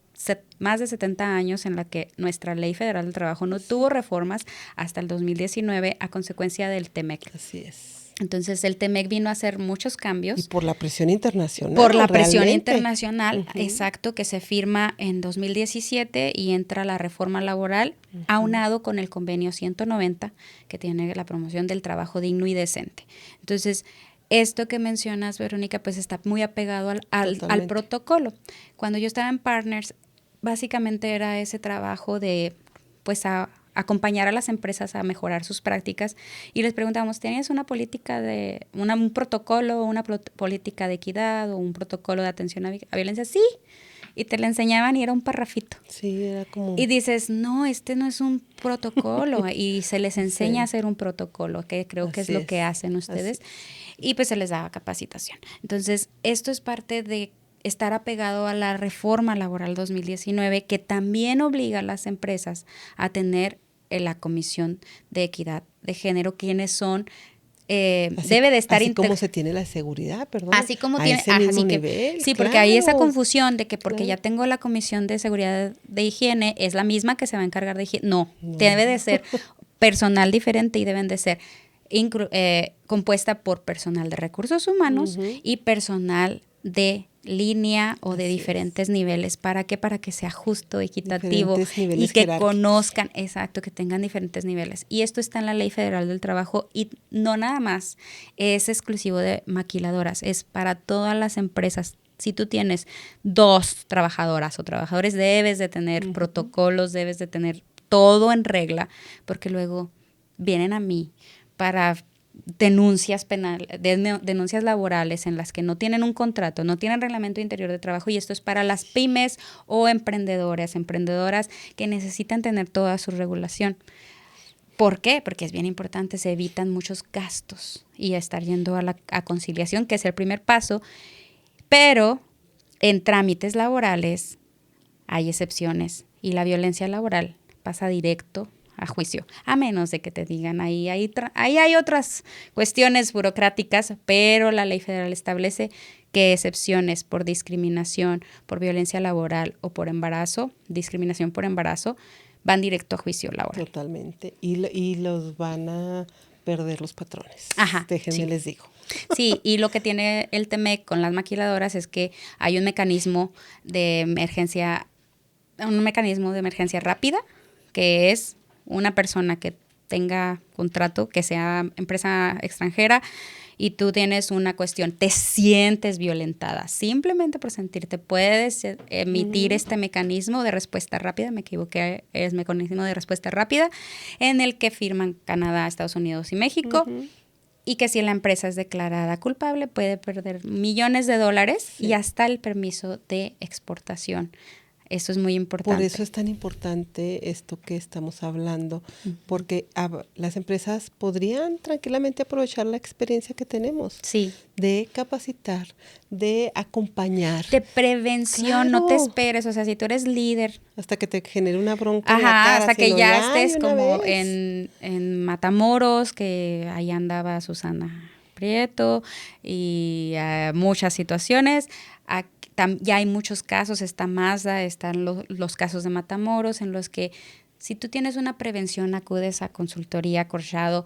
más de 70 años en la que nuestra Ley Federal del Trabajo no tuvo reformas hasta el 2019 a consecuencia del TEMEC. Así es. Entonces el TEMEC vino a hacer muchos cambios. Y por la presión internacional. Por la presión internacional, exacto, que se firma en 2017 y entra la reforma laboral, aunado con el convenio 190, que tiene la promoción del trabajo digno y decente. Entonces, esto que mencionas, Verónica, pues está muy apegado al protocolo. Cuando yo estaba en Partners, básicamente era ese trabajo de, pues, acompañar a las empresas a mejorar sus prácticas, y les preguntamos, ¿tenías una política un protocolo, una política de equidad o un protocolo de atención a violencia? Sí, y te la enseñaban y era un parrafito. Sí, era como... Y dices, no, no es un protocolo, y se les enseña a hacer un protocolo, que creo que es lo que hacen ustedes, y pues se les da capacitación. Entonces, esto es parte de estar apegado a la reforma laboral 2019, que también obliga a las empresas a tener la Comisión de Equidad de Género, quienes son, debe de estar... Así como se tiene la seguridad, perdón. Así como tiene, ese mismo nivel. Sí, porque hay esa confusión de que porque ya tengo la Comisión de Seguridad de Higiene, es la misma que se va a encargar de higiene. No, debe de ser personal diferente, y deben de ser compuesta por personal de recursos humanos y personal de línea o de Así diferentes niveles. ¿Para qué? Para que sea justo, equitativo Diferentes y niveles que jerárquicos. conozcan, exacto, que tengan diferentes niveles. Y esto está en la Ley Federal del Trabajo y no nada más es exclusivo de maquiladoras, es para todas las empresas. Si tú tienes 2 trabajadoras o trabajadores, debes de tener protocolos, debes de tener todo en regla, porque luego vienen a mí para denuncias denuncias laborales en las que no tienen un contrato, no tienen reglamento interior de trabajo, y esto es para las pymes o emprendedoras que necesitan tener toda su regulación. ¿Por qué? Porque es bien importante, se evitan muchos gastos y estar yendo a conciliación, que es el primer paso, pero en trámites laborales hay excepciones y la violencia laboral pasa directo a juicio, a menos de que te digan ahí hay otras cuestiones burocráticas, pero la ley federal establece que excepciones por discriminación, por violencia laboral o por embarazo, discriminación por embarazo, van directo a juicio laboral. Totalmente. Y los van a perder los patrones. Ajá, Déjenme sí. les digo. Sí, y lo que tiene el TEMEC con las maquiladoras es que hay un mecanismo de emergencia rápida, que es una persona que tenga contrato, que sea empresa extranjera, y tú tienes una cuestión, te sientes violentada, simplemente por sentirte, puedes emitir este mecanismo de respuesta rápida, me equivoqué, es mecanismo de respuesta rápida, en el que firman Canadá, Estados Unidos y México, y que si la empresa es declarada culpable puede perder millones de dólares y hasta el permiso de exportación. Eso es muy importante. Por eso es tan importante esto que estamos hablando, porque las empresas podrían tranquilamente aprovechar la experiencia que tenemos. Sí. De capacitar, de acompañar. De prevención, no te esperes, o sea, si tú eres líder. Hasta que te genere una bronca en la cara. Hasta que ya estés como vez. en Matamoros, que ahí andaba Susana Prieto, y muchas situaciones. Ya hay muchos casos, está Mazda, están los casos de Matamoros, en los que si tú tienes una prevención, acudes a consultoría, Corchado,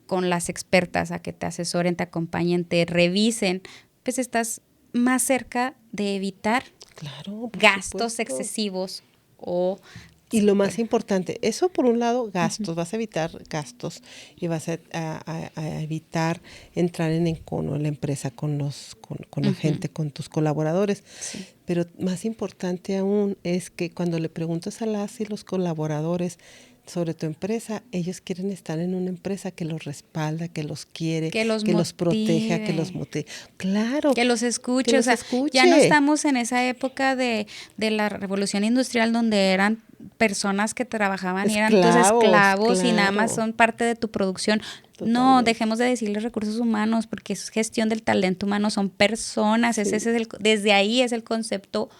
con las expertas a que te asesoren, te acompañen, te revisen, pues estás más cerca de evitar gastos excesivos Y lo más importante, eso por un lado, gastos, vas a evitar gastos y vas a evitar entrar en encono en la empresa con la gente, con tus colaboradores. Sí. Pero más importante aún es que cuando le preguntas a las y los colaboradores sobre tu empresa, ellos quieren estar en una empresa que los respalda, que los quiere, que los proteja, que los motive. Claro. Que los escuche. O sea, ya no estamos en esa época de la revolución industrial donde eran personas que trabajaban y eran tus esclavos y nada más son parte de tu producción. Totalmente. No, dejemos de decirles recursos humanos, porque es gestión del talento humano, son personas. Sí. Desde ahí es el concepto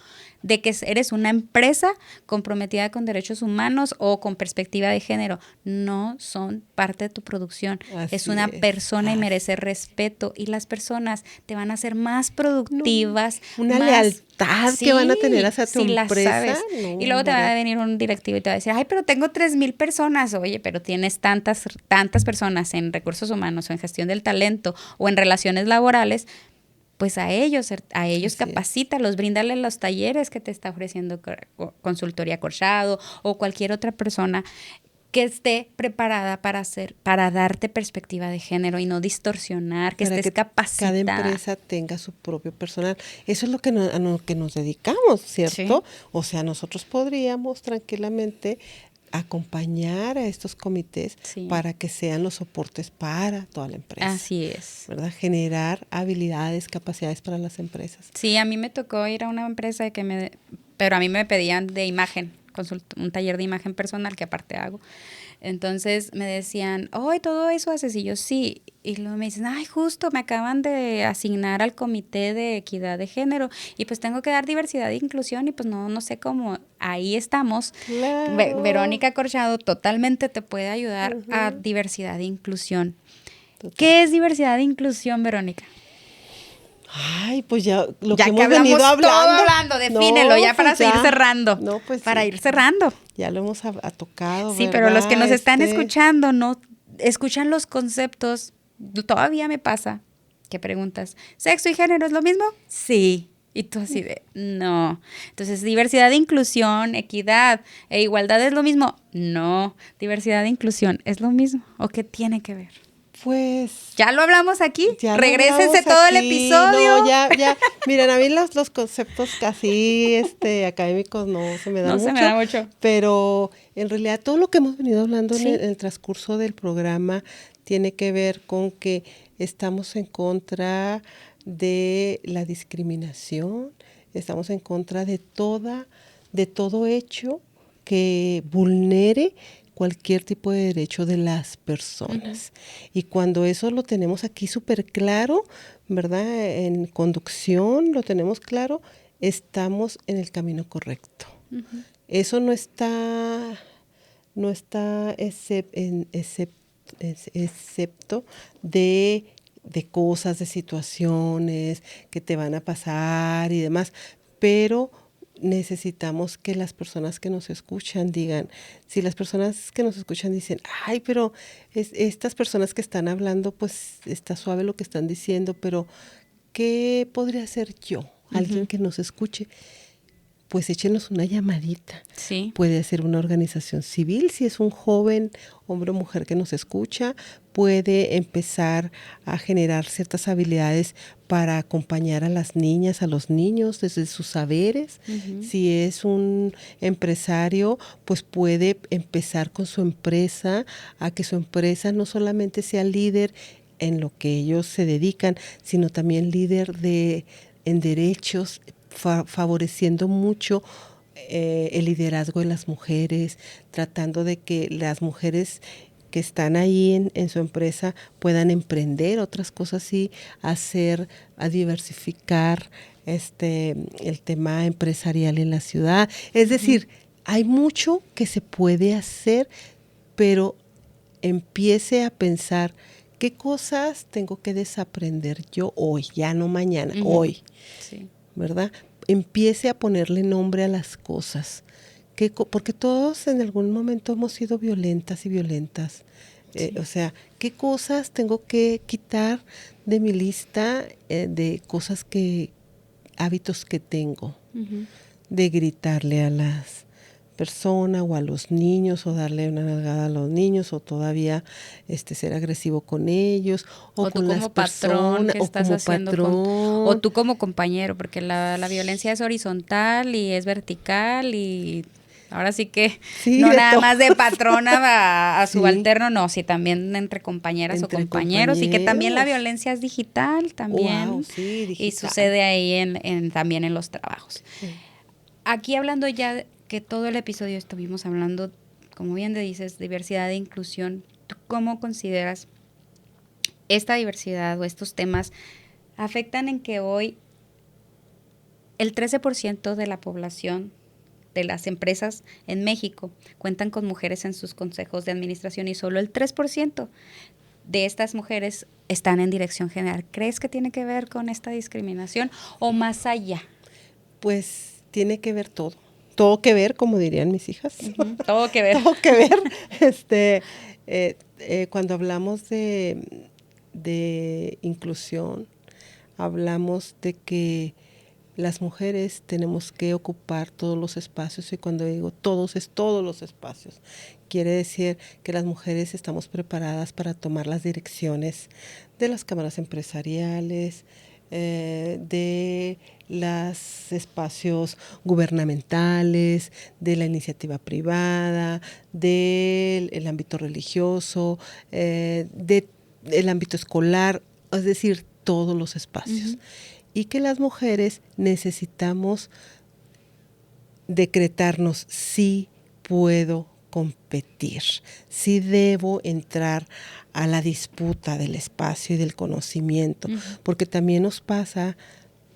de que eres una empresa comprometida con derechos humanos o con perspectiva de género. No son parte de tu producción. Es una persona y merece respeto. Y las personas te van a hacer más productivas. Una lealtad que van a tener hacia tu empresa. Sabes. Y luego te va a venir un directivo y te va a decir, ay, pero tengo 3,000 personas. Oye, pero tienes tantas personas en recursos humanos o en gestión del talento o en relaciones laborales. Pues a ellos capacítalos, bríndale los talleres que te está ofreciendo Consultoría Corchado o cualquier otra persona que esté preparada para darte perspectiva de género y no distorsionar, que estés capacitada. Cada empresa tenga su propio personal. Eso es a lo que nos dedicamos, ¿cierto? Sí. O sea, nosotros podríamos tranquilamente acompañar a estos comités para que sean los soportes para toda la empresa. Así es. ¿Verdad? Generar habilidades, capacidades para las empresas. Sí, a mí me tocó ir a una empresa pero a mí me pedían de imagen, un taller de imagen personal que aparte hago. Entonces me decían, todo eso haces, y yo sí. Y luego me dicen, ay, justo me acaban de asignar al comité de equidad de género y pues tengo que dar diversidad e inclusión y pues no sé cómo. Ahí estamos. Claro. Verónica Corchado totalmente te puede ayudar a diversidad e inclusión. Total. ¿Qué es diversidad e inclusión, Verónica? Ay, pues ya lo que hemos venido hablando, defínelo, ya para seguir cerrando. No, pues para ir cerrando. Ya lo hemos tocado, sí, ¿verdad? Pero los que nos están escuchando no escuchan los conceptos. Todavía me pasa que preguntas, ¿sexo y género es lo mismo? Sí. Y tú así de, no. Entonces, diversidad, inclusión, equidad e igualdad es lo mismo. No, diversidad e inclusión es lo mismo. ¿O qué tiene que ver? Pues Ya lo hablamos aquí. ya lo Regrésense hablamos todo el aquí. episodio. No, ya. Miren, a mí los conceptos casi académicos no se me dan No mucho. se me da mucho. Pero en realidad todo lo que hemos venido hablando Sí. en el transcurso del programa tiene que ver con que estamos en contra de la discriminación, estamos en contra de todo hecho que vulnere cualquier tipo de derecho de las personas. Y cuando eso lo tenemos aquí súper claro, ¿verdad? En conducción lo tenemos claro, estamos en el camino correcto. Eso no está excepto de cosas, de situaciones que te van a pasar y demás, pero necesitamos que las personas que nos escuchan digan, si las personas que nos escuchan dicen, ay, pero estas personas que están hablando, pues está suave lo que están diciendo, pero ¿qué podría hacer yo? Alguien que nos escuche, pues échenos una llamadita. Sí. Puede ser una organización civil, si es un joven, hombre o mujer que nos escucha, puede empezar a generar ciertas habilidades para acompañar a las niñas, a los niños desde sus saberes. Si es un empresario, pues puede empezar con su empresa, a que su empresa no solamente sea líder en lo que ellos se dedican, sino también líder en derechos, favoreciendo mucho el liderazgo de las mujeres, tratando de que las mujeres que están ahí en su empresa puedan emprender otras cosas y a diversificar el tema empresarial en la ciudad. Es decir, hay mucho que se puede hacer, pero empiece a pensar qué cosas tengo que desaprender yo hoy, ya no mañana, hoy. Sí. ¿Verdad? Empiece a ponerle nombre a las cosas, porque todos en algún momento hemos sido violentas y violentas. Sí. O sea, ¿qué cosas tengo que quitar de mi lista de cosas hábitos que tengo? De gritarle a las personas o a los niños o darle una nalgada a los niños o todavía ser agresivo con ellos o con las personas o como patrón o tú como compañero, porque la violencia es horizontal y es vertical y ahora sí que sí, no nada todo. más de patrona a Sí. subalterno, no, sí también entre compañeras Entre o compañeros y que también la compañeros. violencia es digital también. Wow, sí, digital. Y sucede ahí también en los trabajos. Sí. Aquí hablando ya que todo el episodio estuvimos hablando, como bien dices, diversidad e inclusión. ¿Tú cómo consideras esta diversidad o estos temas afectan en que hoy el 13% de la población de las empresas en México cuentan con mujeres en sus consejos de administración y solo el 3% de estas mujeres están en dirección general? ¿Crees que tiene que ver con esta discriminación o más allá? Pues tiene que ver todo. Todo que ver, como dirían mis hijas. Todo que ver. Todo que ver. Cuando hablamos de inclusión, hablamos de que las mujeres tenemos que ocupar todos los espacios, y cuando digo todos es todos los espacios. Quiere decir que las mujeres estamos preparadas para tomar las direcciones de las cámaras empresariales, de los espacios gubernamentales, de la iniciativa privada, del ámbito religioso, del ámbito escolar, es decir, todos los espacios. Y que las mujeres necesitamos decretarnos, sí puedo competir, sí debo entrar a la disputa del espacio y del conocimiento, porque también nos pasa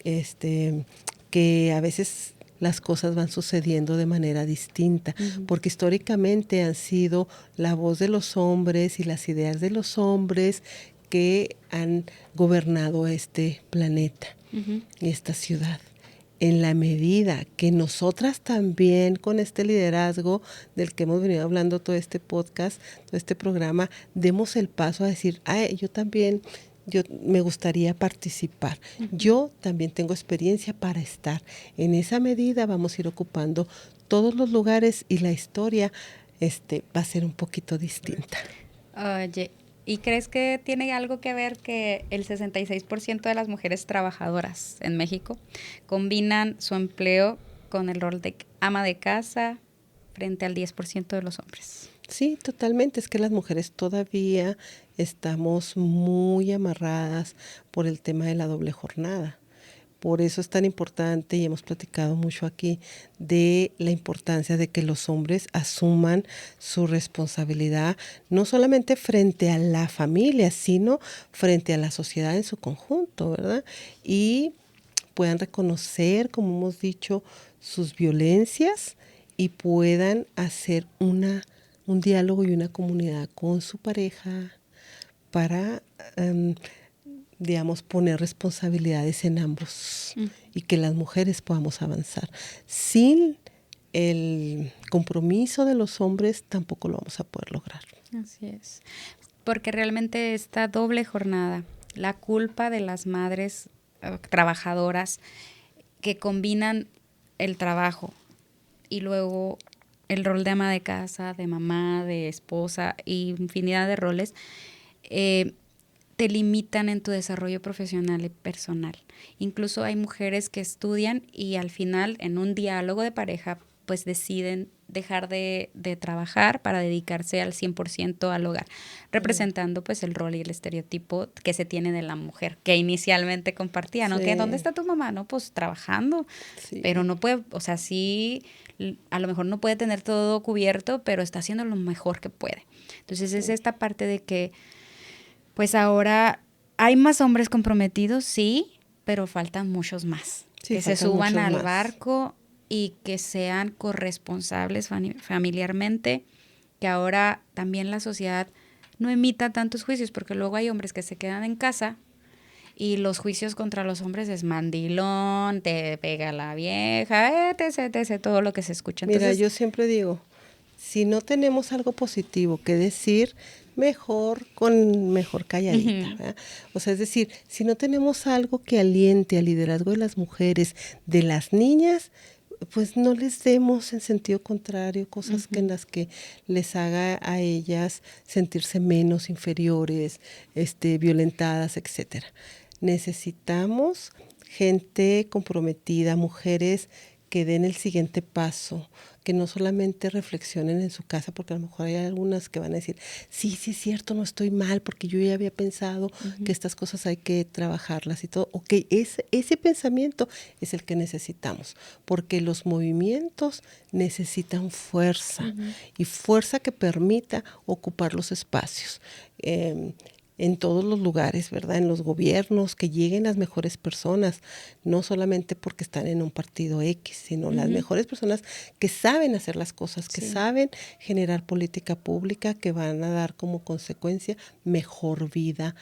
que a veces las cosas van sucediendo de manera distinta, porque históricamente han sido la voz de los hombres y las ideas de los hombres que han gobernado este planeta y esta ciudad. En la medida que nosotras también con este liderazgo del que hemos venido hablando todo este podcast, todo este programa, demos el paso a decir, yo también yo me gustaría participar. Yo también tengo experiencia para estar. En esa medida vamos a ir ocupando todos los lugares y la historia va a ser un poquito distinta. Oye, ¿y crees que tiene algo que ver que el 66% de las mujeres trabajadoras en México combinan su empleo con el rol de ama de casa frente al 10% de los hombres? Sí, totalmente. Es que las mujeres todavía estamos muy amarradas por el tema de la doble jornada. Por eso es tan importante, y hemos platicado mucho aquí, de la importancia de que los hombres asuman su responsabilidad, no solamente frente a la familia, sino frente a la sociedad en su conjunto, ¿verdad? Y puedan reconocer, como hemos dicho, sus violencias y puedan hacer un diálogo y una comunidad con su pareja para digamos, poner responsabilidades en ambos y que las mujeres podamos avanzar. Sin el compromiso de los hombres tampoco lo vamos a poder lograr. Así es. Porque realmente esta doble jornada, la culpa de las madres trabajadoras que combinan el trabajo y luego el rol de ama de casa, de mamá, de esposa y infinidad de roles, te limitan en tu desarrollo profesional y personal. Incluso hay mujeres que estudian y al final, en un diálogo de pareja, pues deciden dejar de trabajar para dedicarse al 100% al hogar, representando pues el rol y el estereotipo que se tiene de la mujer, que inicialmente compartían, ¿no? Que ¿dónde está tu mamá? No, pues trabajando, pero no puede, o sea, sí, a lo mejor no puede tener todo cubierto, pero está haciendo lo mejor que puede. Entonces es esta parte de que pues ahora hay más hombres comprometidos, sí, pero faltan muchos más. Sí, que se suban al barco y que sean corresponsables familiarmente, que ahora también la sociedad no emita tantos juicios, porque luego hay hombres que se quedan en casa y los juicios contra los hombres es mandilón, te pega la vieja, etc., todo lo que se escucha. Entonces, mira, yo siempre digo, si no tenemos algo positivo que decir, mejor calladita, ¿verdad? O sea, es decir, si no tenemos algo que aliente al liderazgo de las mujeres, de las niñas, pues no les demos en sentido contrario cosas que en las que les haga a ellas sentirse menos, inferiores, violentadas, etcétera. Necesitamos gente comprometida, mujeres que den el siguiente paso, que no solamente reflexionen en su casa, porque a lo mejor hay algunas que van a decir, sí es cierto, no estoy mal, porque yo ya había pensado que estas cosas hay que trabajarlas y todo. Ok, ese pensamiento es el que necesitamos, porque los movimientos necesitan fuerza, y fuerza que permita ocupar los espacios. En todos los lugares, ¿verdad? En los gobiernos, que lleguen las mejores personas, no solamente porque están en un partido X, sino las mejores personas que saben hacer las cosas, que saben generar política pública, que van a dar como consecuencia mejor vida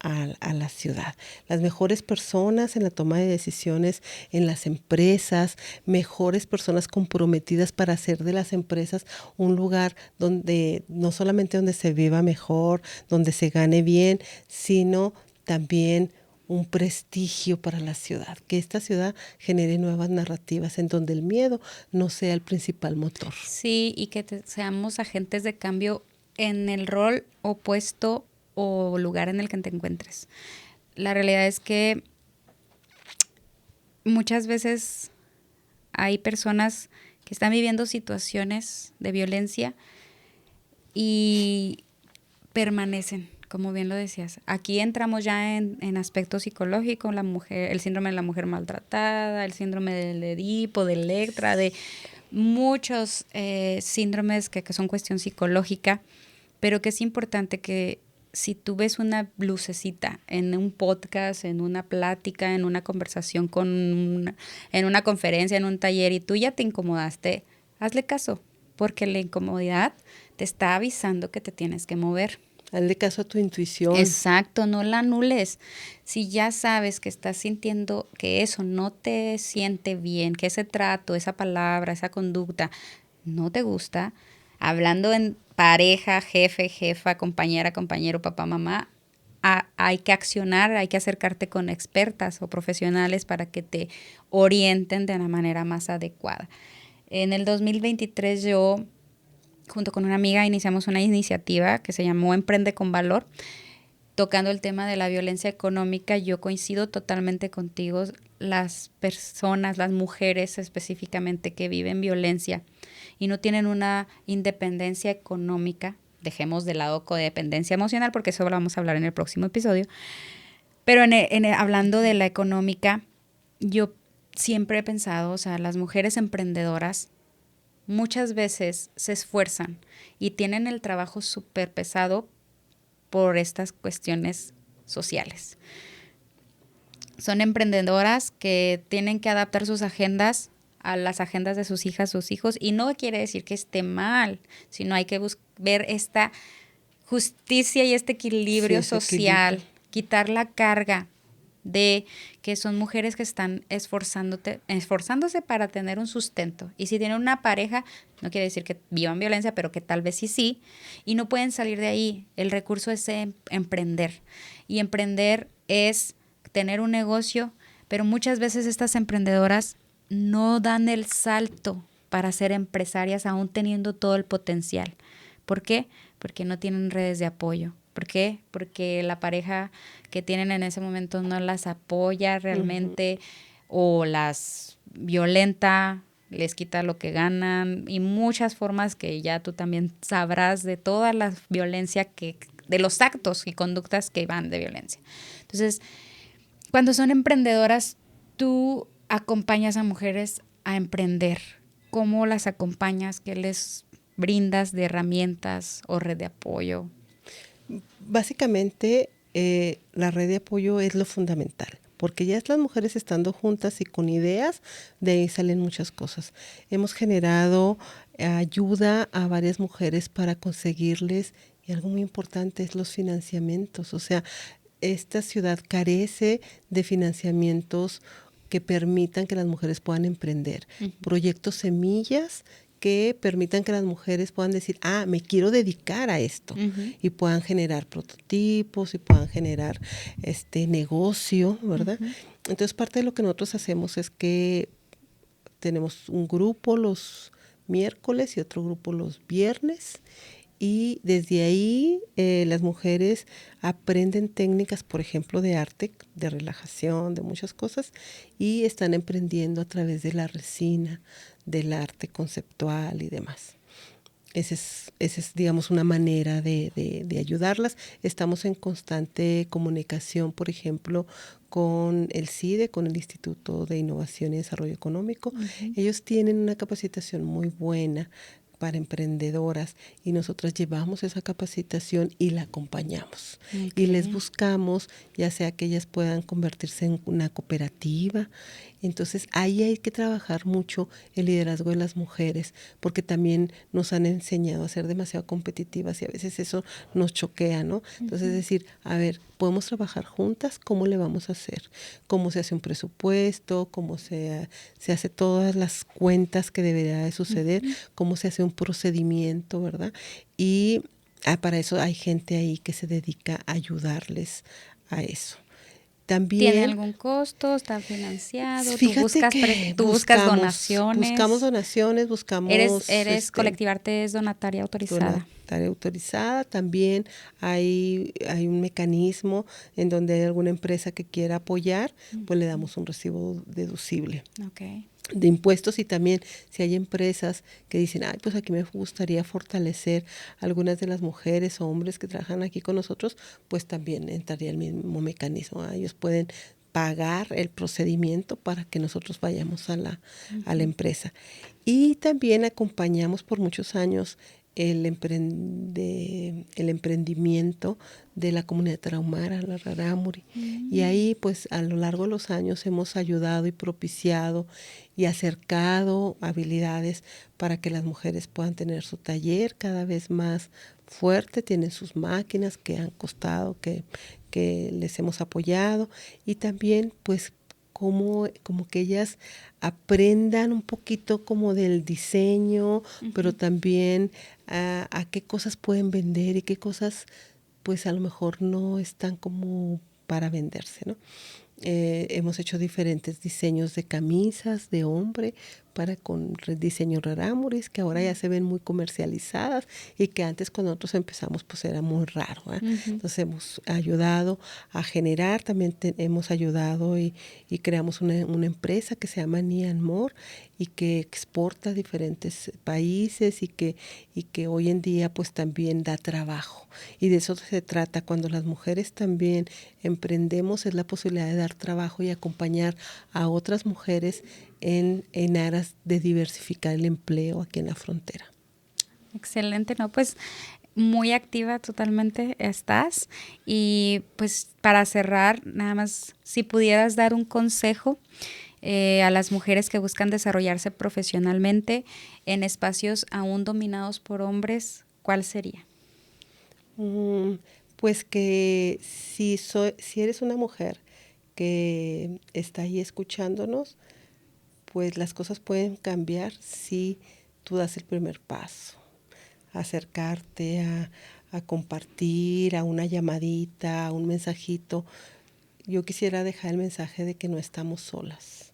a la ciudad. Las mejores personas en la toma de decisiones en las empresas, mejores personas comprometidas para hacer de las empresas un lugar donde no solamente donde se viva mejor, donde se gane bien, sino también un prestigio para la ciudad, que esta ciudad genere nuevas narrativas en donde el miedo no sea el principal motor. Sí, y que seamos agentes de cambio en el rol opuesto o lugar en el que te encuentres. La realidad es que muchas veces hay personas que están viviendo situaciones de violencia y permanecen, como bien lo decías. Aquí entramos ya en aspecto psicológico, la mujer, el síndrome de la mujer maltratada, el síndrome del Edipo, de Electra, de muchos síndromes que son cuestión psicológica, pero que es importante que si tú ves una lucecita en un podcast, en una plática, en una conversación en una conferencia, en un taller, y tú ya te incomodaste, hazle caso, porque la incomodidad te está avisando que te tienes que mover. Hazle caso a tu intuición. Exacto, no la anules. Si ya sabes que estás sintiendo que eso no te siente bien, que ese trato, esa palabra, esa conducta no te gusta, hablando en pareja, jefe, jefa, compañera, compañero, papá, mamá, hay que accionar, hay que acercarte con expertas o profesionales para que te orienten de la manera más adecuada. En el 2023 yo, junto con una amiga, iniciamos una iniciativa que se llamó Emprende con Valor, tocando el tema de la violencia económica. Yo coincido totalmente contigo. Las personas, las mujeres específicamente que viven violencia y no tienen una independencia económica, dejemos de lado codependencia emocional porque eso lo vamos a hablar en el próximo episodio, pero hablando de la económica, yo siempre he pensado, o sea, las mujeres emprendedoras muchas veces se esfuerzan y tienen el trabajo súper pesado por estas cuestiones sociales. Son emprendedoras que tienen que adaptar sus agendas a las agendas de sus hijas, sus hijos, y no quiere decir que esté mal, sino hay que ver esta justicia y este equilibrio social, quitar la carga de que son mujeres que están esforzándose para tener un sustento. Y si tienen una pareja, no quiere decir que vivan violencia, pero que tal vez sí, y no pueden salir de ahí. El recurso es emprender. Y emprender es tener un negocio, pero muchas veces estas emprendedoras no dan el salto para ser empresarias aún teniendo todo el potencial. ¿Por qué? Porque no tienen redes de apoyo. ¿Por qué? Porque la pareja que tienen en ese momento no las apoya realmente o las violenta, les quita lo que ganan y muchas formas que ya tú también sabrás de toda la violencia de los actos y conductas que van de violencia. Entonces, cuando son emprendedoras, tú acompañas a mujeres a emprender. ¿Cómo las acompañas? ¿Qué les brindas de herramientas o red de apoyo? Básicamente, la red de apoyo es lo fundamental, porque ya las mujeres estando juntas y con ideas, de ahí salen muchas cosas. Hemos generado ayuda a varias mujeres para conseguirles, y algo muy importante es los financiamientos. O sea, esta ciudad carece de financiamientos que permitan que las mujeres puedan emprender. Proyectos semillas que permitan que las mujeres puedan decir, me quiero dedicar a esto, y puedan generar prototipos y puedan generar negocio, ¿verdad? Entonces, parte de lo que nosotros hacemos es que tenemos un grupo los miércoles y otro grupo los viernes, y desde ahí las mujeres aprenden técnicas, por ejemplo, de arte, de relajación, de muchas cosas, y están emprendiendo a través de la resina, del arte conceptual y demás. Esa es, digamos, una manera de ayudarlas. Estamos en constante comunicación, por ejemplo, con el CIDE, con el Instituto de Innovación y Desarrollo Económico. Ellos tienen una capacitación muy buena para emprendedoras y nosotras llevamos esa capacitación y la acompañamos. Y les buscamos, ya sea que ellas puedan convertirse en una cooperativa. Entonces ahí hay que trabajar mucho el liderazgo de las mujeres, porque también nos han enseñado a ser demasiado competitivas y a veces eso nos choquea, ¿no? Entonces decir, a ver, podemos trabajar juntas, ¿cómo le vamos a hacer? ¿Cómo se hace un presupuesto? ¿Cómo se hace todas las cuentas que debería de suceder? ¿Cómo se hace un procedimiento, verdad? Y para eso hay gente ahí que se dedica a ayudarles a eso. También, ¿tiene algún costo? ¿Está financiado? Fíjate ¿Tú buscas donaciones? Buscamos donaciones, buscamos... ¿Eres Colectivarte es donataria autorizada? Donataria autorizada. También hay un mecanismo en donde hay alguna empresa que quiera apoyar, pues le damos un recibo deducible. De impuestos. Y también si hay empresas que dicen, pues aquí me gustaría fortalecer algunas de las mujeres o hombres que trabajan aquí con nosotros, pues también entraría el mismo mecanismo. Ellos pueden pagar el procedimiento para que nosotros vayamos a la empresa. Y también acompañamos por muchos años el emprendimiento de la comunidad tarahumara, la Rarámuri. Y ahí, pues, a lo largo de los años hemos ayudado y propiciado y acercado habilidades para que las mujeres puedan tener su taller cada vez más fuerte. Tienen sus máquinas que han costado, que les hemos apoyado. Y también, pues, como que ellas aprendan un poquito como del diseño, pero también a qué cosas pueden vender y qué cosas pues a lo mejor no están como para venderse, ¿no? Hemos hecho diferentes diseños de camisas de hombre con diseño rarámuris, que ahora ya se ven muy comercializadas y que antes cuando nosotros empezamos pues era muy raro, ¿eh? Entonces hemos ayudado a generar, también hemos ayudado y creamos una empresa que se llama Nian More y que exporta a diferentes países y que hoy en día pues también da trabajo. Y de eso se trata cuando las mujeres también emprendemos, es la posibilidad de dar trabajo y acompañar a otras mujeres en aras de diversificar el empleo aquí en la frontera. Excelente, ¿no? Pues muy activa totalmente estás. Y pues para cerrar, nada más, si pudieras dar un consejo a las mujeres que buscan desarrollarse profesionalmente en espacios aún dominados por hombres, ¿cuál sería? Pues que si eres una mujer que está ahí escuchándonos, pues las cosas pueden cambiar si tú das el primer paso. Acercarte a compartir, a una llamadita, a un mensajito. Yo quisiera dejar el mensaje de que no estamos solas,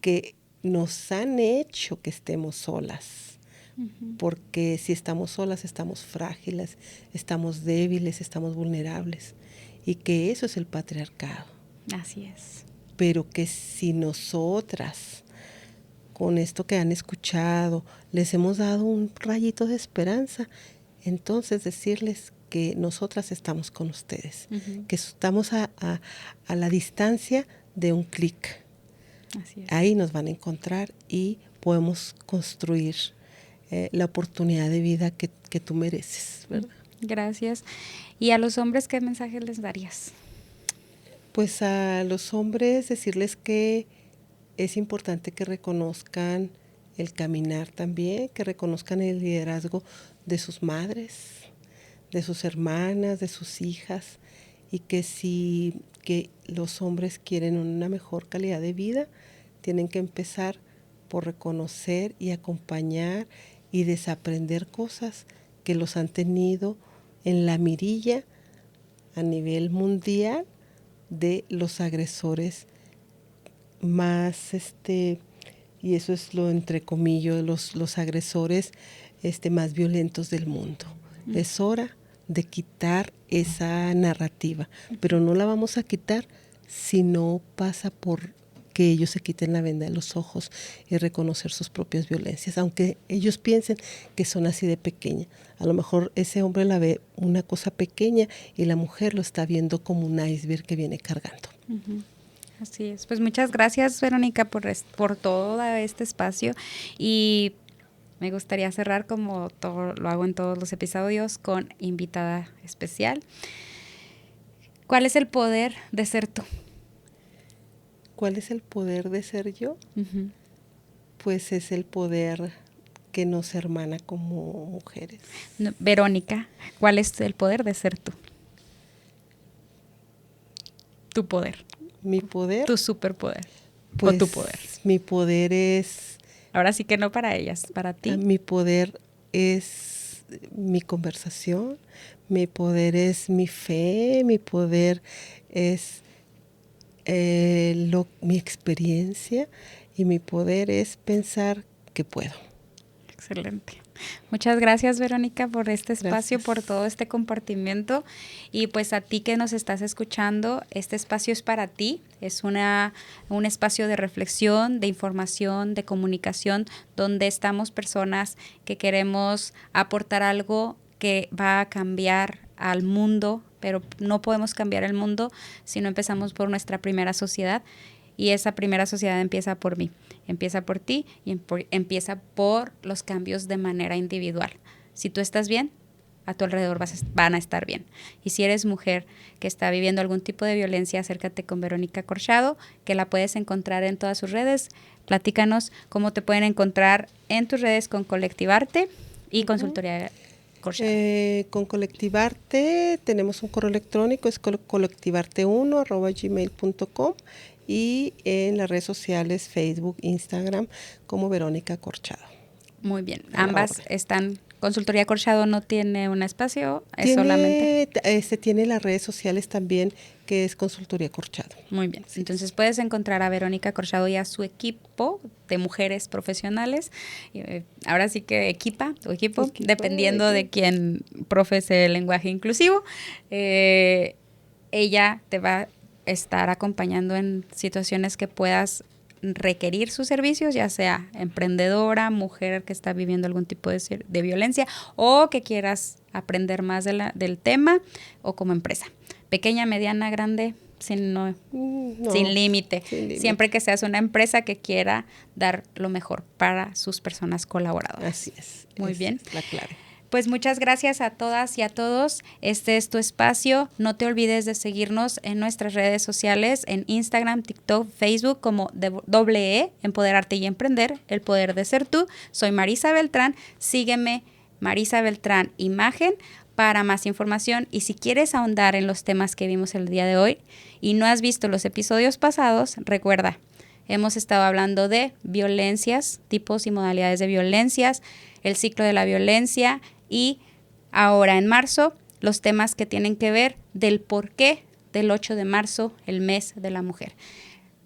que nos han hecho que estemos solas, porque si estamos solas estamos frágiles, estamos débiles, estamos vulnerables, y que eso es el patriarcado. Así es. Pero que si nosotras, con esto que han escuchado, les hemos dado un rayito de esperanza, entonces decirles que nosotras estamos con ustedes, que estamos a la distancia de un clic. Ahí nos van a encontrar y podemos construir la oportunidad de vida que tú mereces, ¿verdad? Gracias. ¿Y a los hombres qué mensaje les darías? Pues a los hombres decirles que es importante que reconozcan el caminar también, que reconozcan el liderazgo de sus madres, de sus hermanas, de sus hijas, y que los hombres quieren una mejor calidad de vida, tienen que empezar por reconocer y acompañar y desaprender cosas que los han tenido en la mirilla a nivel mundial de los agresores más, y eso es lo entrecomillo, los agresores más violentos del mundo. Es hora de quitar esa narrativa, pero no la vamos a quitar si no pasa por que ellos se quiten la venda de los ojos y reconocer sus propias violencias, aunque ellos piensen que son así de pequeña. A lo mejor ese hombre la ve una cosa pequeña y la mujer lo está viendo como un iceberg que viene cargando. Así es. Pues muchas gracias, Verónica, por todo este espacio, y me gustaría cerrar, como lo hago en todos los episodios, con invitada especial. ¿Cuál es el poder de ser tú? ¿Cuál es el poder de ser yo? Pues es el poder que nos hermana como mujeres. No, Verónica, ¿cuál es el poder de ser tú? Tu poder. Mi poder. Tu superpoder. Pues, o tu poder. Mi poder es... Ahora sí que no para ellas, para ti. Mi poder es mi conversación, mi poder es mi fe, mi poder es mi experiencia, y mi poder es pensar que puedo. Excelente. Muchas gracias, Verónica, por este espacio, Gracias. por todo este compartimiento. Y pues a ti que nos estás escuchando, este espacio es para ti. Es un espacio de reflexión, de información, de comunicación, donde estamos personas que queremos aportar algo que va a cambiar al mundo, pero no podemos cambiar el mundo si no empezamos por nuestra primera sociedad. Y esa primera sociedad empieza por mí, empieza por ti y empieza por los cambios de manera individual. Si tú estás bien, a tu alrededor van a estar bien. Y si eres mujer que está viviendo algún tipo de violencia, acércate con Verónica Corchado, que la puedes encontrar en todas sus redes. Platícanos cómo te pueden encontrar en tus redes con Colectivarte y Consultoría Corchado. Con Colectivarte tenemos un correo electrónico, es colectivarte1@gmail.com, y en las redes sociales Facebook, Instagram, como Verónica Corchado. Muy bien, ambas están Consultoría Corchado no tiene un espacio, es solamente. Tiene las redes sociales también, que es Consultoría Corchado. Muy bien. Entonces puedes encontrar a Verónica Corchado y a su equipo de mujeres profesionales. Ahora sí que equipo, dependiendo de quién profese el lenguaje inclusivo. Ella te va a estar acompañando en situaciones que puedas requerir sus servicios, ya sea emprendedora, mujer que está viviendo algún tipo de violencia o que quieras aprender más del tema, o como empresa. Pequeña, mediana, grande, sin límite. Siempre que seas una empresa que quiera dar lo mejor para sus personas colaboradoras. Así es. Muy bien. Es la clave. Pues muchas gracias a todas y a todos. Este es tu espacio. No te olvides de seguirnos en nuestras redes sociales, en Instagram, TikTok, Facebook, como @E, Empoderarte y Emprender, el poder de ser tú. Soy Marisa Beltrán. Sígueme, Marisa Beltrán Imagen, para más información. Y si quieres ahondar en los temas que vimos el día de hoy y no has visto los episodios pasados, recuerda, hemos estado hablando de violencias, tipos y modalidades de violencias, el ciclo de la violencia, y ahora en marzo, los temas que tienen que ver del porqué del 8 de marzo, el mes de la mujer.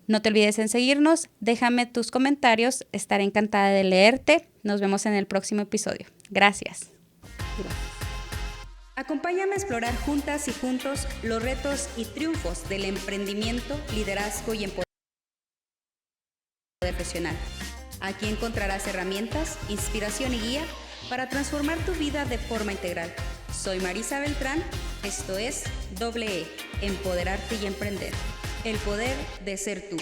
No te olvides en seguirnos, déjame tus comentarios, estaré encantada de leerte. Nos vemos en el próximo episodio. Gracias. Acompáñame a explorar juntas y juntos los retos y triunfos del emprendimiento, liderazgo y empoderamiento profesional. Aquí encontrarás herramientas, inspiración y guía para transformar tu vida de forma integral. Soy Marisa Beltrán, esto es E, Empoderarte y Emprender, el poder de ser tú.